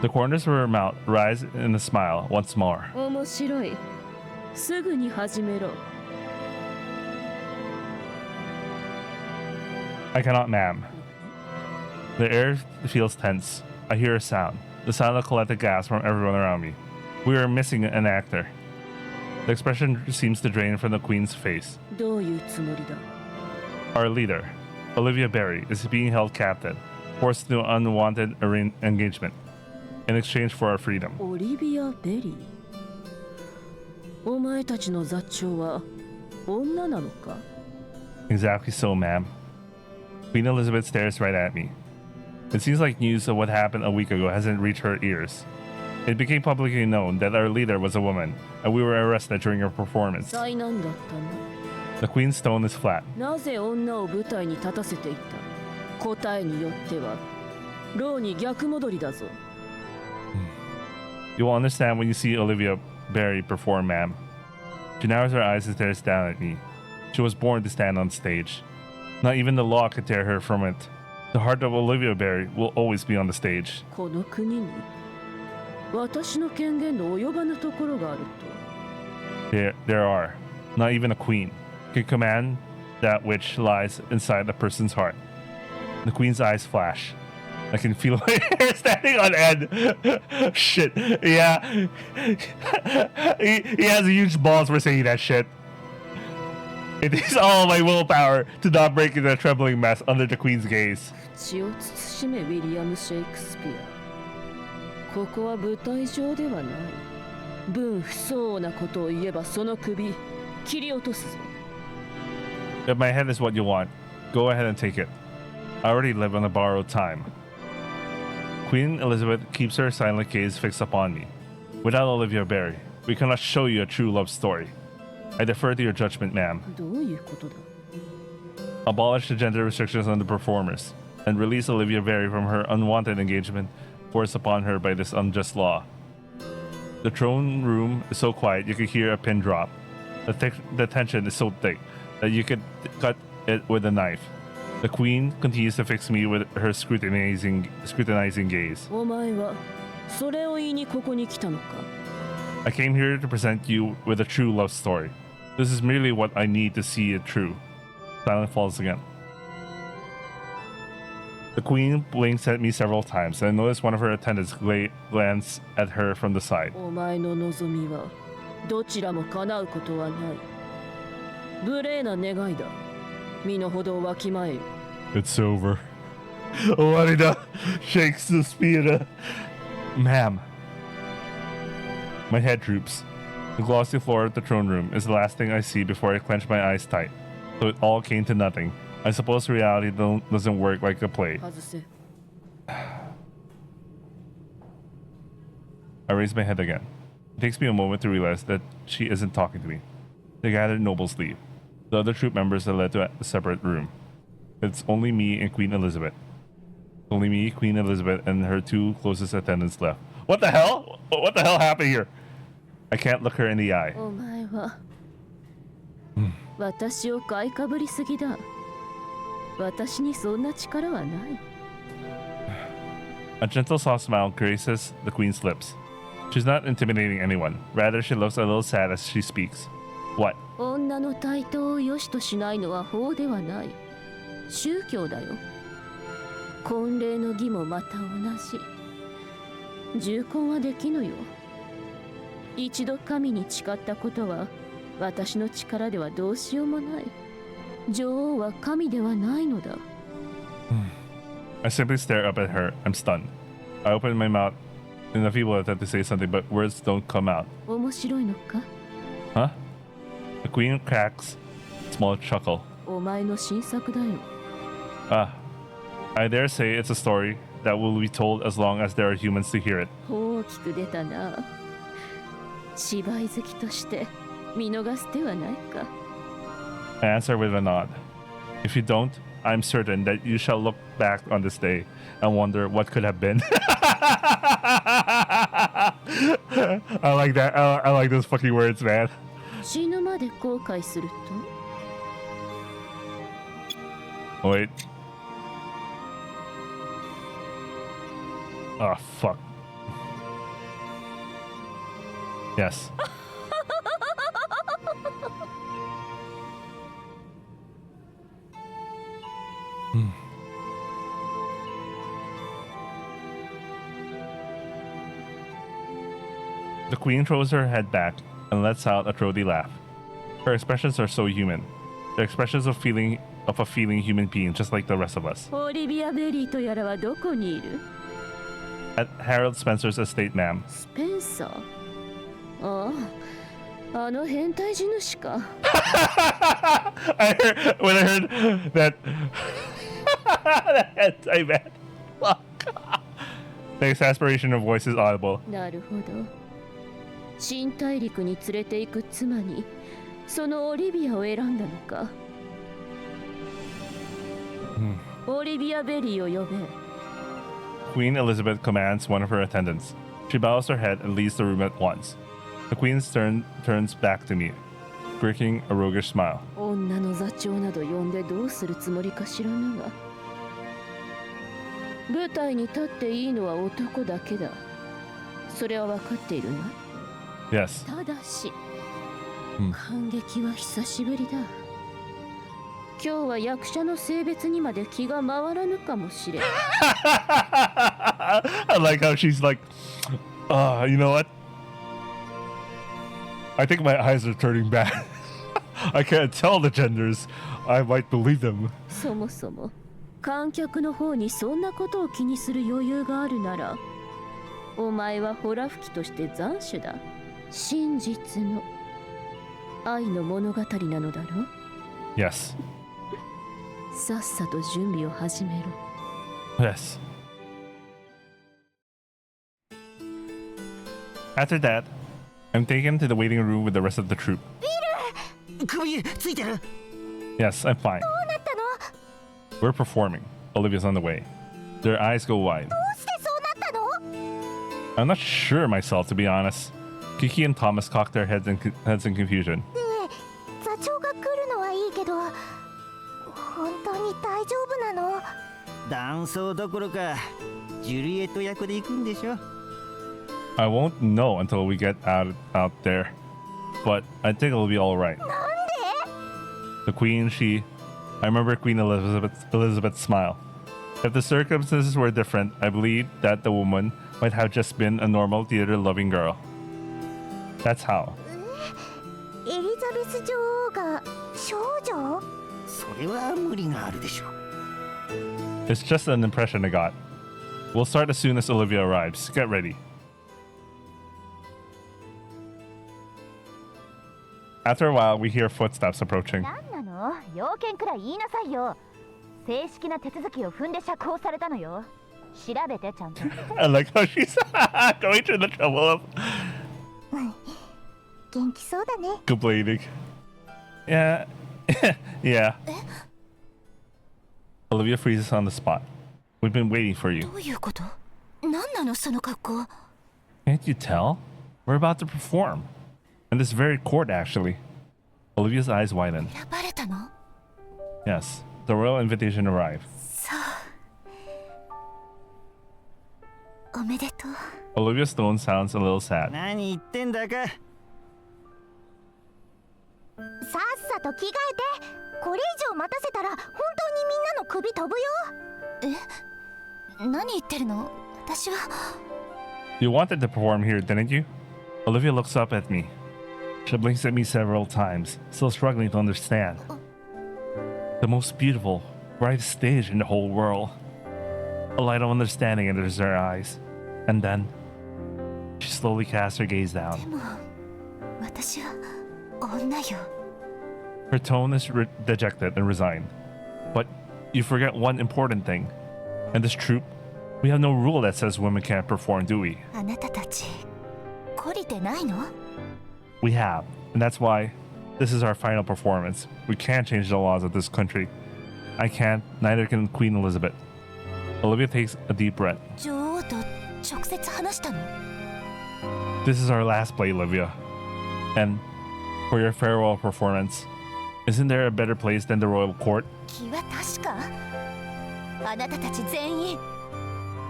The corners of her mouth rise in a smile once more. 面白い。すぐに始めろ。 I cannot, ma'am. The air feels tense. I hear a sound. The sound of collected gasps from everyone around me. We are missing an actor. The expression seems to drain from the Queen's face. どういうつもりだ。 Our leader, Olivia Berry, is being held captive, forced into an unwanted engagement in exchange for our freedom. オリビア・ベリー。お前たちの座長は女なのか。 Exactly so, ma'am. Queen Elizabeth stares right at me. It seems like news of what happened a week ago hasn't reached her ears. It became publicly known that our leader was a woman, and we were arrested during her performance. 災難だったな。 The Queen's tone is flat. なぜ女を舞台に立たせていた。答えによっては牢に逆戻りだぞ。 You will understand when you see Olivia Berry perform, ma'am. She narrows her eyes and stares down at me. She was born to stand on stage. Not even the law could tear her from it. The heart of Olivia Berry will always be on the stage. この国に私の権限の及ばぬところがあると。 There are. Not even a queen can command that which lies inside a person's heart. The Queen's eyes flash. I can feel my hair standing on end. Shit. Yeah. he has huge balls for saying that shit. It is all my willpower to not break into a trembling mess under the Queen's gaze. 血を慎めウィリアム・シェイクスピア。ここは舞台上ではない。分不相応なことを言えばその首切り落とすぞ。 If my head is what you want, go ahead and take it. I already live on a borrowed time. Queen Elizabeth keeps her silent gaze fixed upon me. Without Olivia Berry, we cannot show you a true love story. I defer to your judgment, ma'am. どういうことだ。 Abolish the gender restrictions on the performers, and release Olivia Berry from her unwanted engagement forced upon her by this unjust law. The throne room is so quiet you could hear a pin drop. The tension is so thick that you could cut it with a knife. The Queen continues to fix me with her scrutinizing gaze. お前はそれを言いにここに来たのか。 I came here to present you with a true love story. This is merely what I need to see it true. Silence falls again. The Queen blinks at me several times, and I notice one of her attendants glance at her from the side. お前の望みはどちらも叶うことはない。無礼な願いだ。身の程をわきまえよ。 It's over. Warida shakes the spear. Ma'am. My head droops. The glossy floor of the throne room is the last thing I see before I clench my eyes tight. So it all came to nothing. I suppose reality doesn't work like a play. 外せ。 I raise my head again. It takes me a moment to realize that she isn't talking to me. The gathered nobles leave. The other troop members are led to a separate room. It's only me and Queen Elizabeth. Only me, Queen Elizabeth, and her two closest attendants left. What the hell? What the hell happened here? I can't look her in the eye. お前は私を買いかぶりすぎだ。私にそんな力はない。A gentle soft smile graces the queen's lips. She's not intimidating anyone. Rather, she looks a little sad as she speaks. What? 女の対等を良しとしないのは法ではない。宗教だよ。婚礼の儀もまた同じ。重婚はできぬよ。一度神に誓ったことは私の力ではどうしようもない。女王は神ではないのだ。I simply stare up at her. I'm stunned. I open my mouth in a feeble attempt to say something, but words don't come out. 面白いのか？ Huh? The queen cracks a small chuckle. お前の新作だよ。Ah, I dare say it's a story that will be told as long as there are humans to hear it. 大きく出たな。芝居好きとして見逃す手はないか。I answer with a nod. If you don't, I'm certain that you shall look back on this day and wonder what could have been. I like that. I like those fucking words, man. 死ぬまで後悔すると Wait. Oh, fuck. Yes. The queen throws her head back and lets out a throaty laugh. Her expressions are so human. The expressions of a feeling human being, just like the rest of us. オリビア・ベリーとやらはどこにいる？ At Harold Spencer's estate, ma'am. スペンサー。ああ、あの変態地主か。When I heard that, I bet. Fuck. The exasperation of voice is audible. なるほど。新大陸に連れて行く妻にそのオリビアを選んだのか。オリビア・ベリーを呼べ。 Queen Elizabeth commands one of her attendants. She bows her head and leaves the room at once. The queen turns back to me, breaking a roguish smile. 女の座長など呼んでどうするつもりか知らぬが、舞台に立っていいのは男だけだ。それは分かっているな。 Yes. ただし、感激は久しぶりだ。今日は役者の性別にまで気が回らぬかもしれん。I like how she's like, you know what? I think my eyes are turning bad. I can't tell the genders. I might believe them. そもそも観客の方にそんなことを気にする余裕があるなら、お前はホラ吹きとして斬首だ。真実の愛の物語なのだろう。 Yes. さっさと準備を始めろ。 Yes. After that, I'm taken to the waiting room with the rest of the troupe. 首ついてる？ Yes, I'm fine. どうなったの？ We're performing. Olivia's on the way. Their eyes go wide. どうしてそうなったの？ I'm not sure myself, to be honest. Kiki and Thomas cock their heads in confusion. ねえ、座長が来るのはいいけど、本当に大丈夫なの？男装どころかジュリエット役で行くんでしょ。 I won't know until we get out there, but I think it'll be all right. なんで？ The Queen, I remember Queen Elizabeth's smile. If the circumstances were different, I believe that the woman might have just been a normal theater-loving girl. That's how. エリザベス女王が少女？それは無理があるでしょ。 It's just an impression I got. We'll start as soon as Olivia arrives. Get ready. After a while, we hear footsteps approaching. なんなの？要件くらい言いなさいよ。正式な手続きを踏んで釈放されたのよ。調べてちゃんと。I like how she's going through the trouble of 元気そうだね。 complaining. Yeah. Yeah. Olivia freezes on the spot. We've been waiting for you. どういうこと？なんなのその格好？ Can't you tell? We're about to perform. And this very court, actually. Olivia's eyes widen. 選ばれたの？ Yes, the royal invitation arrived. そう。おめでとう。 Olivia's tone sounds a little sad. 何言ってんだか。さっさと着替えて。これ以上待たせたら本当にみんなの首飛ぶよ。え？何言ってるの？私は。You wanted to perform here, didn't you? Olivia looks up at me. She blinks at me several times, still struggling to understand. The most beautiful, brightest stage in the whole world. A light of understanding enters her eyes. And then, she slowly casts her gaze で down. も私は女よ。 Her tone is dejected and resigned. But you forget one important thing. In this troupe, we have no rule that says women can't perform, do we? あなたたち懲りてないの？ We have, and that's why this is our final performance. We can't change the laws of this country. I can't, neither can Queen Elizabeth. Olivia takes a deep breath. 女王と直接話したの？ This is our last play, Olivia. And for your farewell performance, isn't there a better place than the royal court? 気は確か？あなたたち全員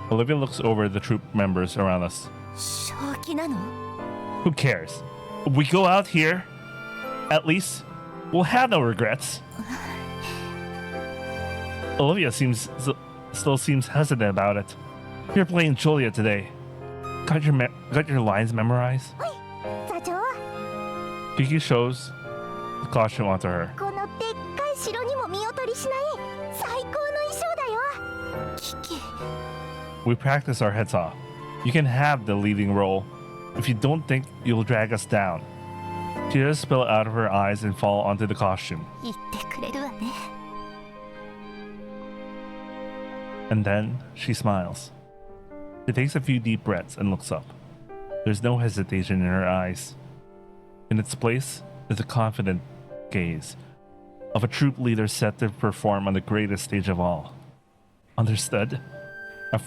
Olivia looks over the troop members around us. 正気なの？ Who cares? If we go out here, at least we'll have no regrets. Olivia still seems hesitant about it. You're playing Julia today. Got your lines memorized? 座長、 Kiki shows the costume onto her. このでっかい城にも見劣りしない最高の衣装だよ。キキ、 We practice our heads off. You can have the leading role if you don't think you'll drag us down. Tears spill out of her eyes and fall onto the costume. 言ってくれるわね。 And then she smiles. She takes a few deep breaths and looks up. There's no hesitation in her eyes. In its place is the confident gaze of a troop leader set to perform on the greatest stage of all. Understood? A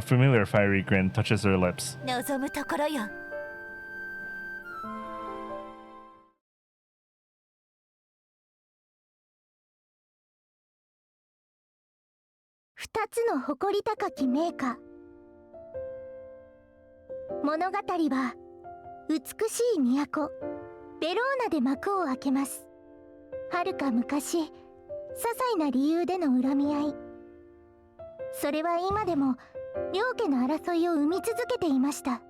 familiar fiery grin touches her lips. 望むところよ。二つの誇り高き名家。物語は美しい都ベローナで幕を開けます。はるか昔、些細な理由での恨み合い。それは今でも両家の争いを生み続けていました。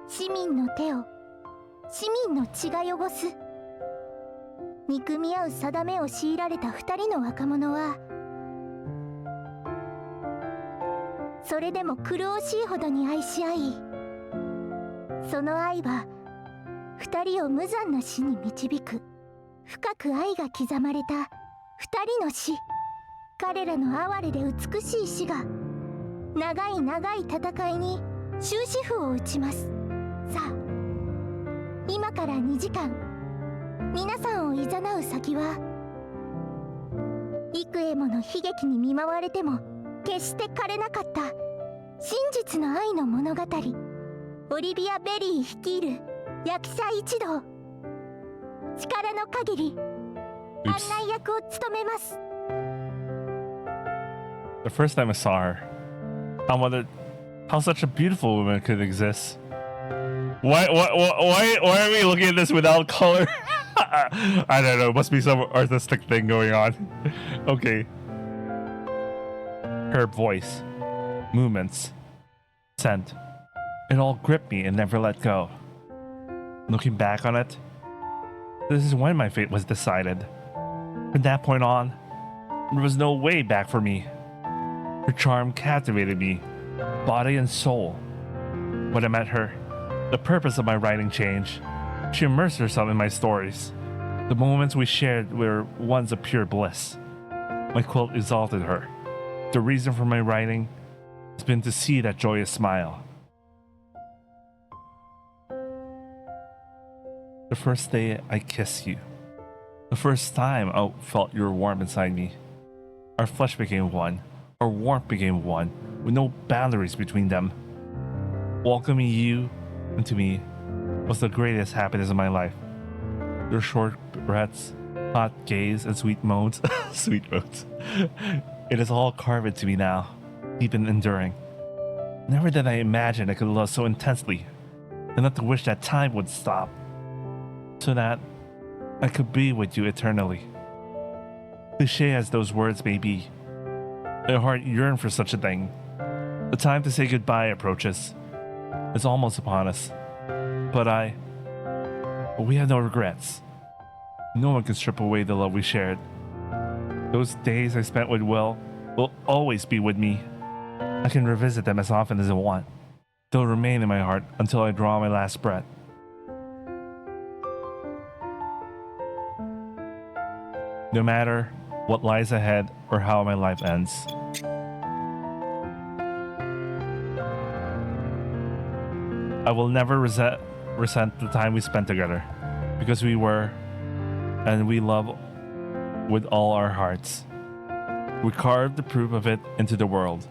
市民の手を市民の血が汚す。憎み合う定めを強いられた二人の若者は、それでも苦しいほどに愛し合い、その愛は二人を無残な死に導く。深く愛が刻まれた二人の死。彼らの哀れで美しい死が長い長い戦いに終止符を打ちます。さあ、今から2時間皆さんを誘う先は、幾重もの悲劇に見舞われても決して枯れなかった真実の愛の物語。オリビア・ベリー率いる役者一同、力の限り案内役を務めます。 The first time I saw her, I wondered how such a beautiful woman could exist. Why are we looking at this without color? I don't know. Must be some artistic thing going on. Okay. Her voice, movements, scent, it all gripped me and never let go. Looking back on it, this is when my fate was decided. From that point on, there was no way back for me. Her charm captivated me, body and soul. When I met her, the purpose of my writing changed. She immersed herself in my stories. The moments we shared were ones of pure bliss. My quilt exalted her. The reason for my writing has been to see that joyous smile. The first day I kissed you. The first time I felt your warmth inside me. Our flesh became one. Our warmth became one, with no boundaries between them. Welcoming you into me was the greatest happiness of my life. Your short breaths, hot gaze, and sweet moans. Sweet moans. It is all carved to me now, deep and enduring. Never did I imagine I could love so intensely, enough to wish that time would stop, so that I could be with you eternally. Cliche as those words may be, my heart yearned for such a thing. The time to say goodbye approaches. It's almost upon us. But we have no regrets. No one can strip away the love we shared. Those days I spent with Will always be with me. I can revisit them as often as I want. They'll remain in my heart until I draw my last breath. No matter what lies ahead or how my life ends. I will never resent the time we spent together, because we were, and we love with all our hearts. We carved the proof of it into the world.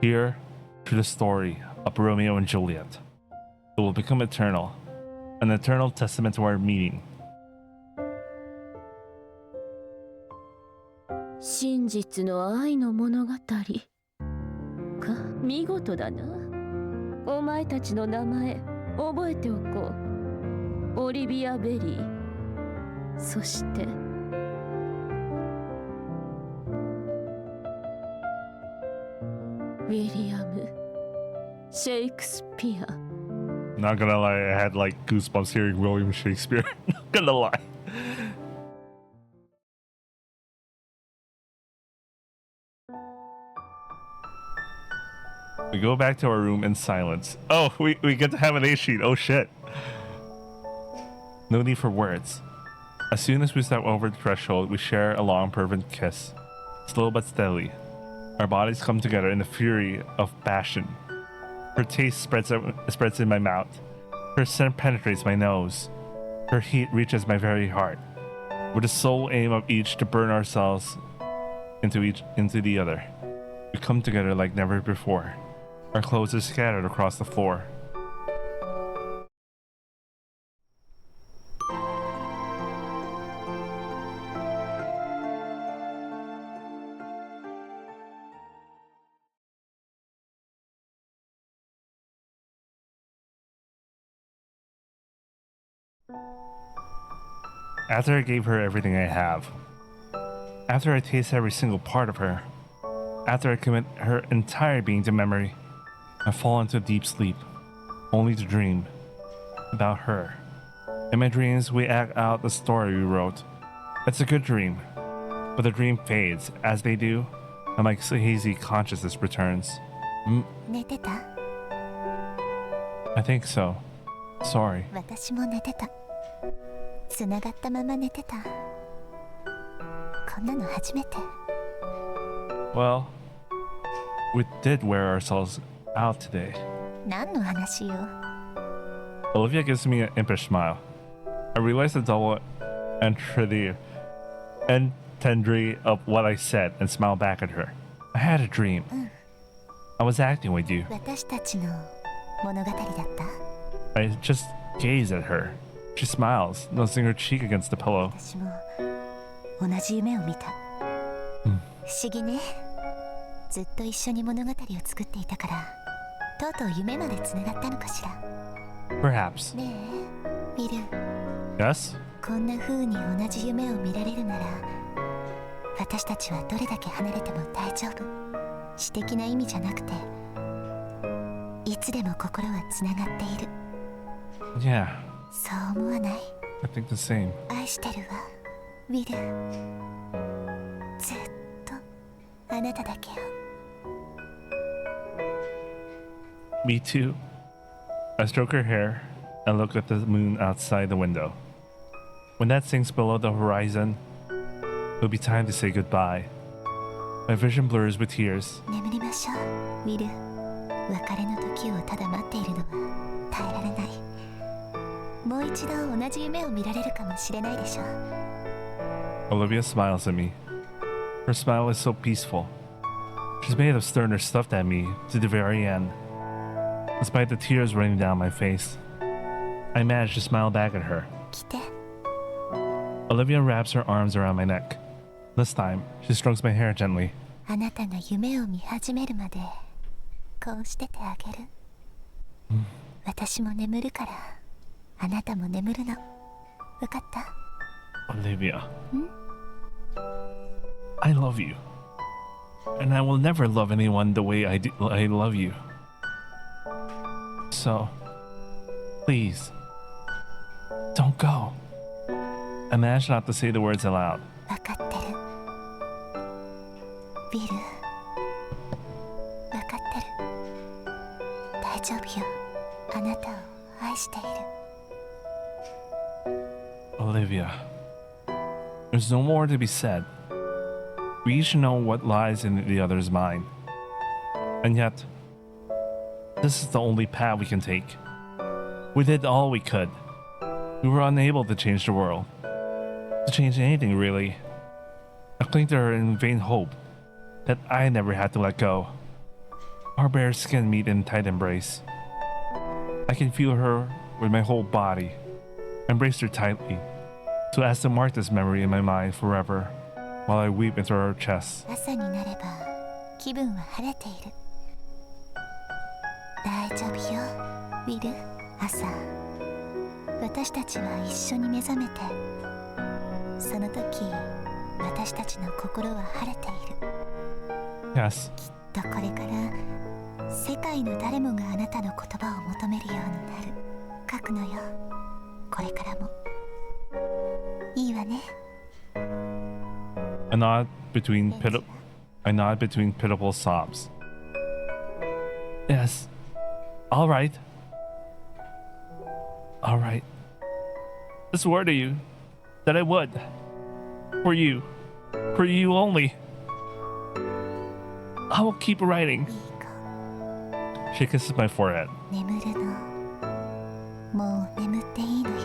Here, through the story of Romeo and Juliet, it will become eternal, an eternal testament to our meeting. 真実の愛の物語か、見事だな。お前たちの名前覚えておこう。オリビア・ベリー、そしてウィリアム・シェイクスピア。 Not gonna lie, I had like goosebumps hearing William Shakespeare. Not gonna lie. We go back to our room in silence. Oh, we get to have an A sheet. Oh shit. No need for words. As soon as we step over the threshold, we share a long, fervent kiss. Slow but steadily. Our bodies come together in the fury of passion. Her taste spreads in my mouth. Her scent penetrates my nose. Her heat reaches my very heart. With the sole aim of each to burn ourselves into the other. We come together like never before. Our clothes are scattered across the floor. After I gave her everything I have, after I taste every single part of her, after I commit her entire being to memory, I fall into a deep sleep, only to dream about her. In my dreams, we act out the story we wrote. It's a good dream, but the dream fades. As they do, and my hazy consciousness returns. 寝てた？ I think so. Sorry. 私も寝てた。つながったまま寝てた。こんなの初めて。 Well, we did wear ourselves out today. 何の話よ。 Olivia gives me an impish smile. I realize the double entendre of what I said and smile back at her. I had a dream. I was acting with you. 私たちの物語だった。 I just gaze at her. She smiles, nuzzling her cheek against the pillow. 私も同じ夢を見た。不思議ね。ずっと一緒に物語を作っていたから、とうとう夢までつながったのかしら。 Perhaps. ねえ、ウィル。 Yes? こんな風に同じ夢を見られるなら、私たちはどれだけ離れても大丈夫。私的な意味じゃなくて、いつでも心はつながっている。 Yeah, そう思わない？ I think the same. 愛してるわ、ウィル。ずっとあなただけよ。 Me too. I stroke her hair and look at the moon outside the window. When that sinks below the horizon, it'll be time to say goodbye. My vision blurs with tears. 眠りましょう、ウィル。別れの時をただ待っているのは耐えられない。もう一度同じ夢を見られるかもしれないでしょう。 Olivia smiles at me. Her smile is so peaceful. She's made of sterner stuff than me to the very end, despite the tears running down my face. I manage to smile back at her. 来て。 Olivia wraps her arms around my neck. This time, she strokes my hair gently. あなたが夢を見始めるまでこうしててあげる。私も眠るからあなたも眠るの。わかった？ Olivia. I love you. And I will never love anyone the way I love you. So, please, don't go. I managed not to say the words aloud. わかってる。ビル。わかってる。大丈夫よ。あなたを愛している。 Olivia, there's no more to be said. We each know what lies in the other's mind. And yet, this is the only path we can take. We did all we could. We were unable to change the world. To change anything, really. I cling to her in vain hope that I never had to let go. Our bare skin meet in tight embrace. I can feel her with my whole body. Embrace her tightly, so as to mark this memory in my mind forever, while I weep into her chest. 朝になれば気分は晴れている。大丈夫よ、ウィル。朝、私たちは一緒に目覚めて、その時、私たちの心は晴れている。 Yes. きっとこれから世界の誰もがあなたの言葉を求めるようになる。書くのよ、これからも。いいわね。 I nod between pitiful sobs. Yes. All right. All right. I swore to you that I would. For you. For you only. I will keep writing. いい子、 She kisses my forehead. 眠るの。もう眠っていいのよ。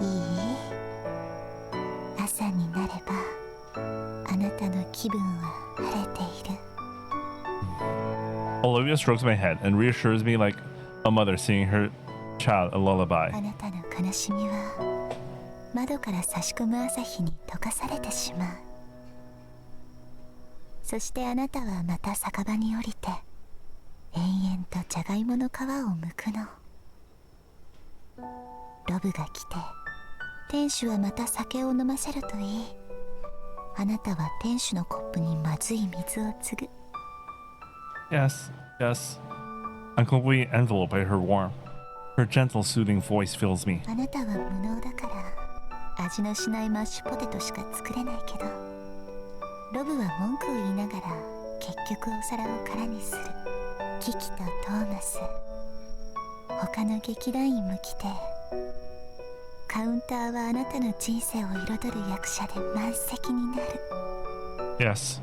いい？朝になればあなたの気分は晴れている。 Olivia strokes my head and reassures me like a mother singing her child a lullaby. あなたの悲しみは窓から差し込む朝日に溶かされてしまう。そしてあなたはまた酒場に降りて延々とじゃがいもの皮を剥くの。ロブが来て店主はまた酒を飲ませるといい。あなたは店主のコップにまずい水を継ぐ。 Yes, yes. I'm completely enveloped by her warmth. Her gentle, soothing voice fills me. あなたは無能だから味のしないマッシュポテトしか作れないけど、ロブは文句を言いながら結局お皿を空にする。キキとトーマス、他の劇団員も来て、カウンターはあなたの人生を彩る役者で満席になる。 Yes.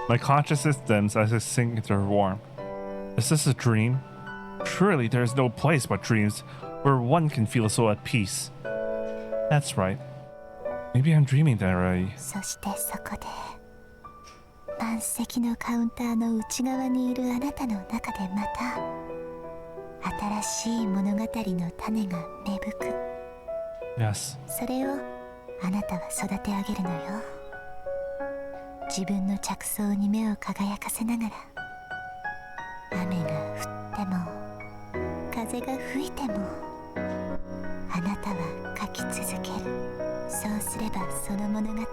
My consciousness dims as I sink into her warmth. Is this a dream? Surely there is no place but dreams where one can feel so at peace. That's right. Maybe I'm dreaming that already. そしてそこで満席のカウンターの内側にいるあなたの中でまた新しい物語の種が芽吹く。 Yes. それをあなたは育て上げるのよ。自分の着想に目を輝かせながら、雨が降っても風が吹いてもあなたは書き続ける。そうすればその物語は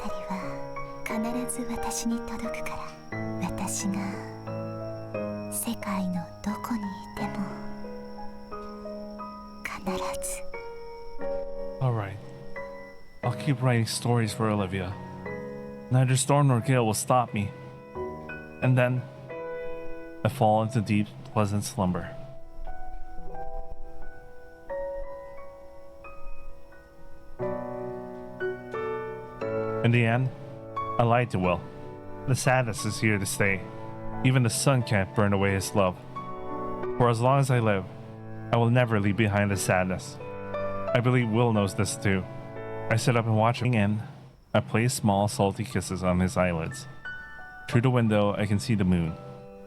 必ず私に届くから。私が世界のどこにいても必ず。 Alright. I'll keep writing stories for Olivia. Neither storm nor gale will stop me. And then, I fall into deep, pleasant slumber. In the end, I lied to Will. The sadness is here to stay. Even the sun can't burn away his love. For as long as I live, I will never leave behind the sadness. I believe Will knows this too. I sit up and watch him in. I place small salty kisses on his eyelids. Through the window, I can see the moon.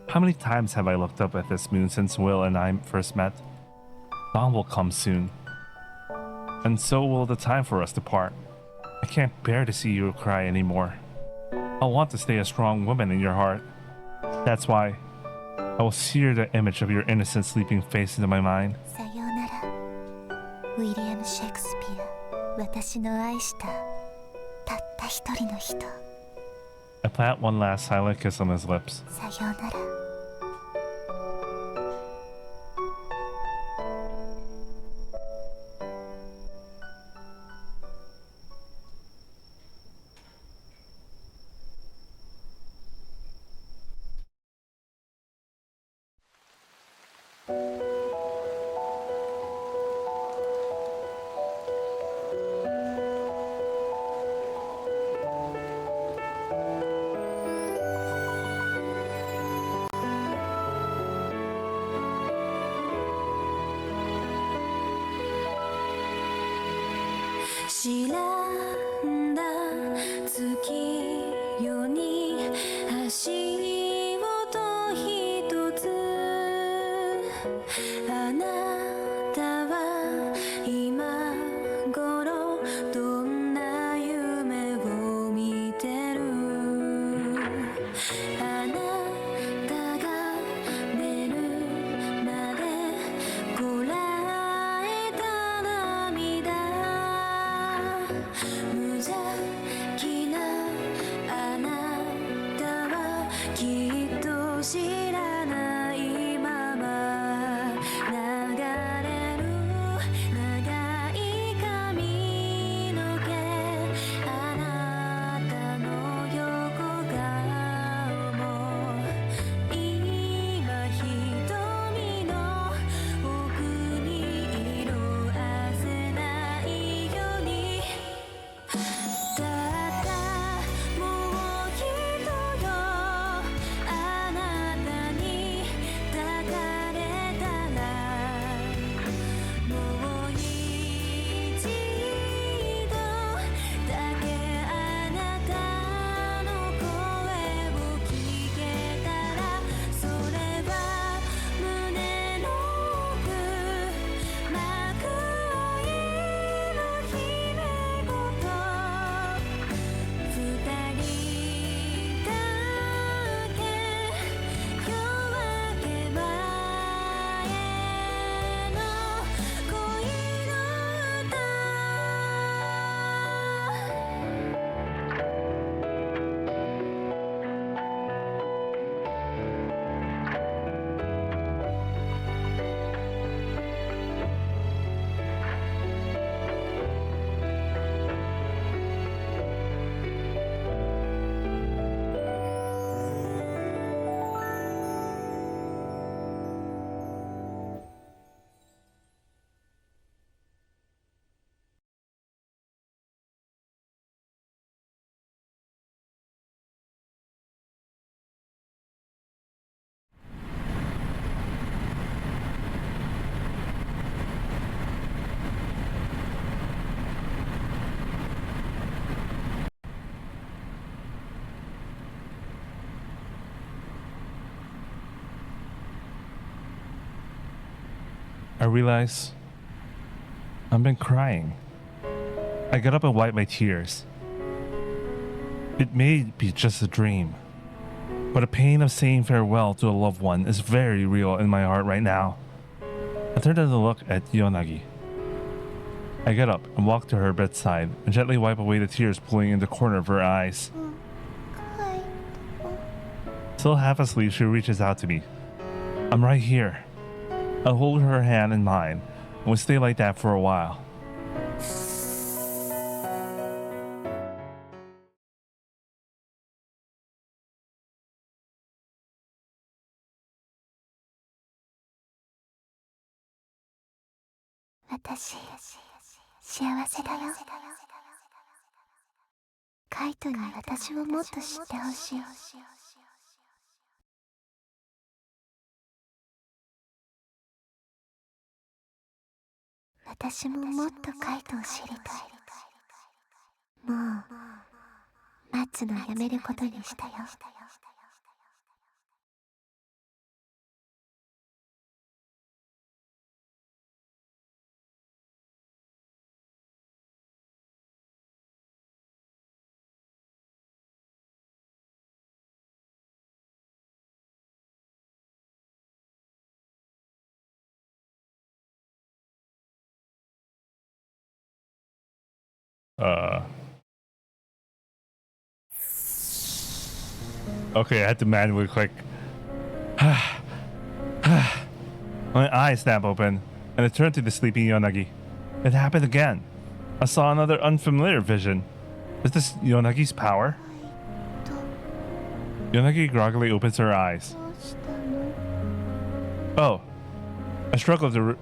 How many times have I looked up at this moon since Will and I first met? Dawn will come soon, and so will the time for us to part. I can't bear to see you cry anymore. I want to stay a strong woman in your heart. That's why I will sear the image of your innocent sleeping face into my mind. さようなら、ウィリアム・シェイクスピア。私の愛したたった一人の人。I plant one last silent kiss on his lips. さようなら。知らんだ月夜に足音一つあなたは今頃どんな夢を見てるあなたが寝るまでこらえた涙無邪気なあなたはきっと知らないまま流れる長い髪の毛あなたの横顔も今瞳の奥に色あせないようにたったもう一人よあなたに抱かれたらもう一度だけあなたの声を聞けたらそれは胸の奥幕愛の秘め事二人だけ夜明け前の恋の歌I realize I've been crying. I got up and wiped my tears. It may be just a dream, but the pain of saying farewell to a loved one is very real in my heart right now. I turned to look at Yonagi. I get up and walk to her bedside and gently wipe away the tears pooling in the corner of her eyes. はい。 Still half asleep, she reaches out to me. I'm right here. I hold her hand in mine and we stay like that for a while. 私幸せだよ。カイトに私をもっと知ってほしい。私ももっとカイトを知りたい。もう待つのやめることにしたよ。Okay, I had to manually click. My eyes snap open, and I turn to the sleeping Yonagi. It happened again. I saw another unfamiliar vision. Is this Yonagi's power? Yonagi groggily opens her eyes. Oh. I struggle to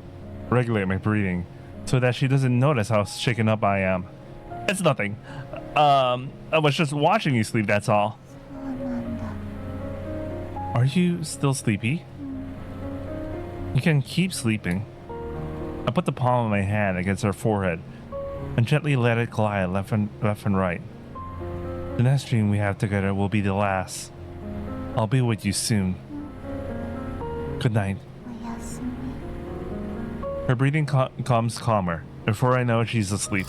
regulate my breathing so that she doesn't notice how shaken up I am. It's nothing. I was just watching you sleep, that's all. Are you still sleepy? You can keep sleeping. I put the palm of my hand against her forehead and gently let it glide left and right. The next dream we have together will be the last. I'll be with you soon. Good night. Her breathing comes calmer. Before I know, she's asleep.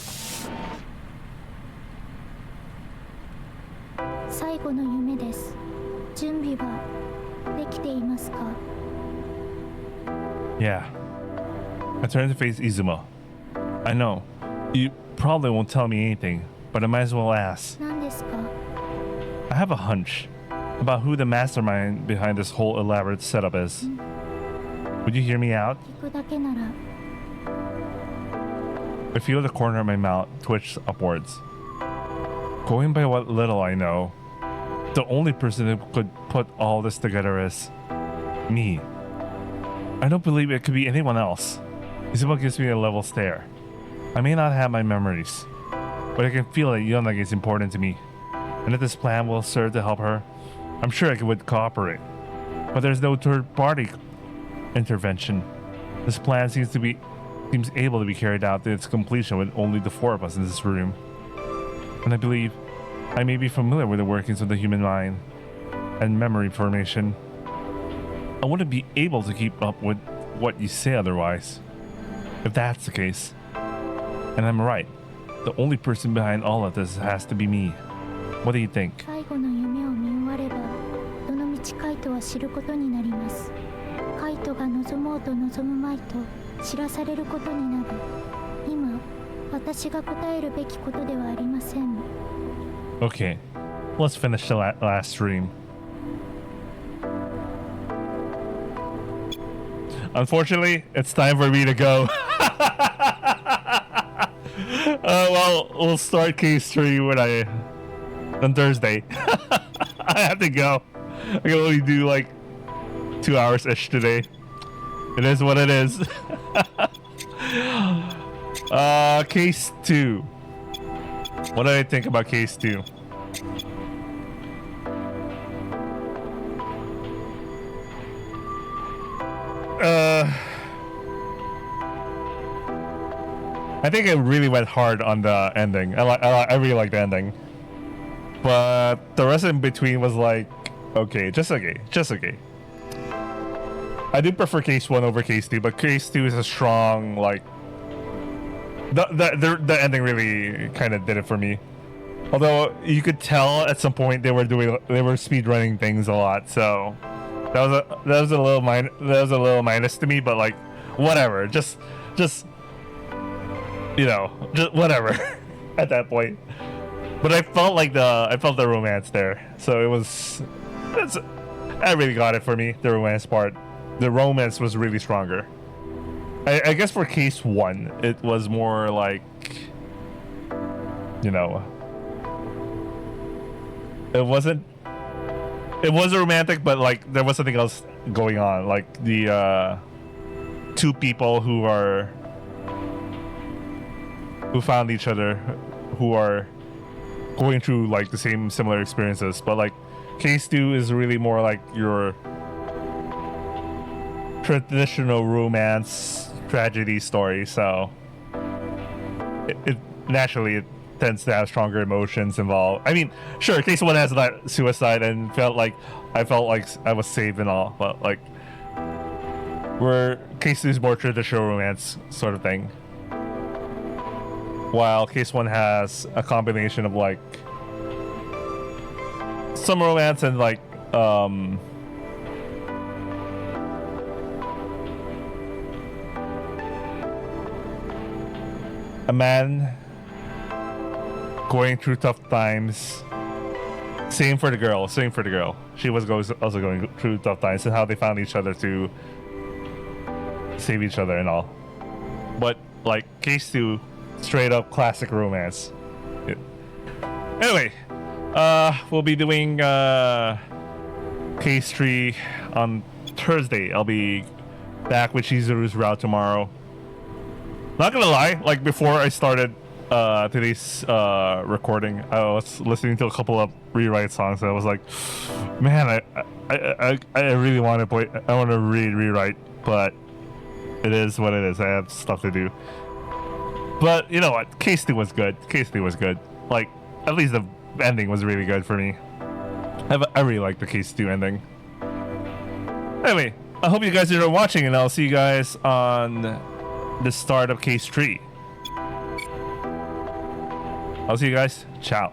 Yeah. I turn to face Izumo. I know. You probably won't tell me anything, but I might as well ask. I have a hunch about who the mastermind behind this whole elaborate setup is. Would you hear me out? I feel the corner of my mouth twitch upwards. Going by what little I know, the only person who could put all this together is me. I don't believe it could be anyone else. Izumo gives me a level stare. I may not have my memories, but I can feel that Yonagi is important to me, and that this plan will serve to help her. I'm sure I would cooperate, but there's no third-party intervention. This plan seems able to be carried out to its completion with only the four of us in this room. And I believe I may be familiar with the workings of the human mind and memory formation. I wouldn't be able to keep up with what you say otherwise. If that's the case, and I'm right, the only person behind all of this has to be me. What do you think? Okay, let's finish the last stream. Unfortunately, it's time for me to go. Well, we'll start case 3 on Thursday. I have to go. I can only do like 2 hours-ish today. It is what it is. Case 2. What do I think about case 2? I think it really went hard on the ending. I really like the ending, but the rest in between was like, okay, just okay. I do prefer case 1 over case 2, but case 2 is a strong, like, the ending really kind of did it for me. Although you could tell at some point they were speed running things a lot, so that was a little minus to me. But like, whatever, just you know, just whatever at that point. But I felt the romance there, so I really got it for me. The romance part, the romance was really stronger. I guess for case 1, it was more like, you know, it was romantic, but like there was something else going on, like the two people who found each other, who are going through like the similar experiences. But like case 2 is really more like your traditional romance tragedy story, so it naturally tends to have stronger emotions involved. I mean, sure, case 1 has that suicide and I felt like I was saved and all, but like where case 2 is more traditional romance sort of thing, while case 1 has a combination of like some romance and like a man going through tough times. Same for the girl. She was also going through tough times, and how they found each other to save each other and all. But like case 2, straight up classic romance. Yeah. Anyway, we'll be doing case 3 on Thursday. I'll be back with Chizuru's route tomorrow. Not gonna lie, like before I started today's recording, I was listening to a couple of rewrite songs and I was like, man, I really want to play, I want to rewrite, but it is what it is. I have stuff to do. But you know what, case 2 was good. Like, at least the ending was really good for me. I really like the case 2 ending. Anyway, I hope you guys are watching, and I'll see you guys on the start of case 3. I'll see you guys. Ciao.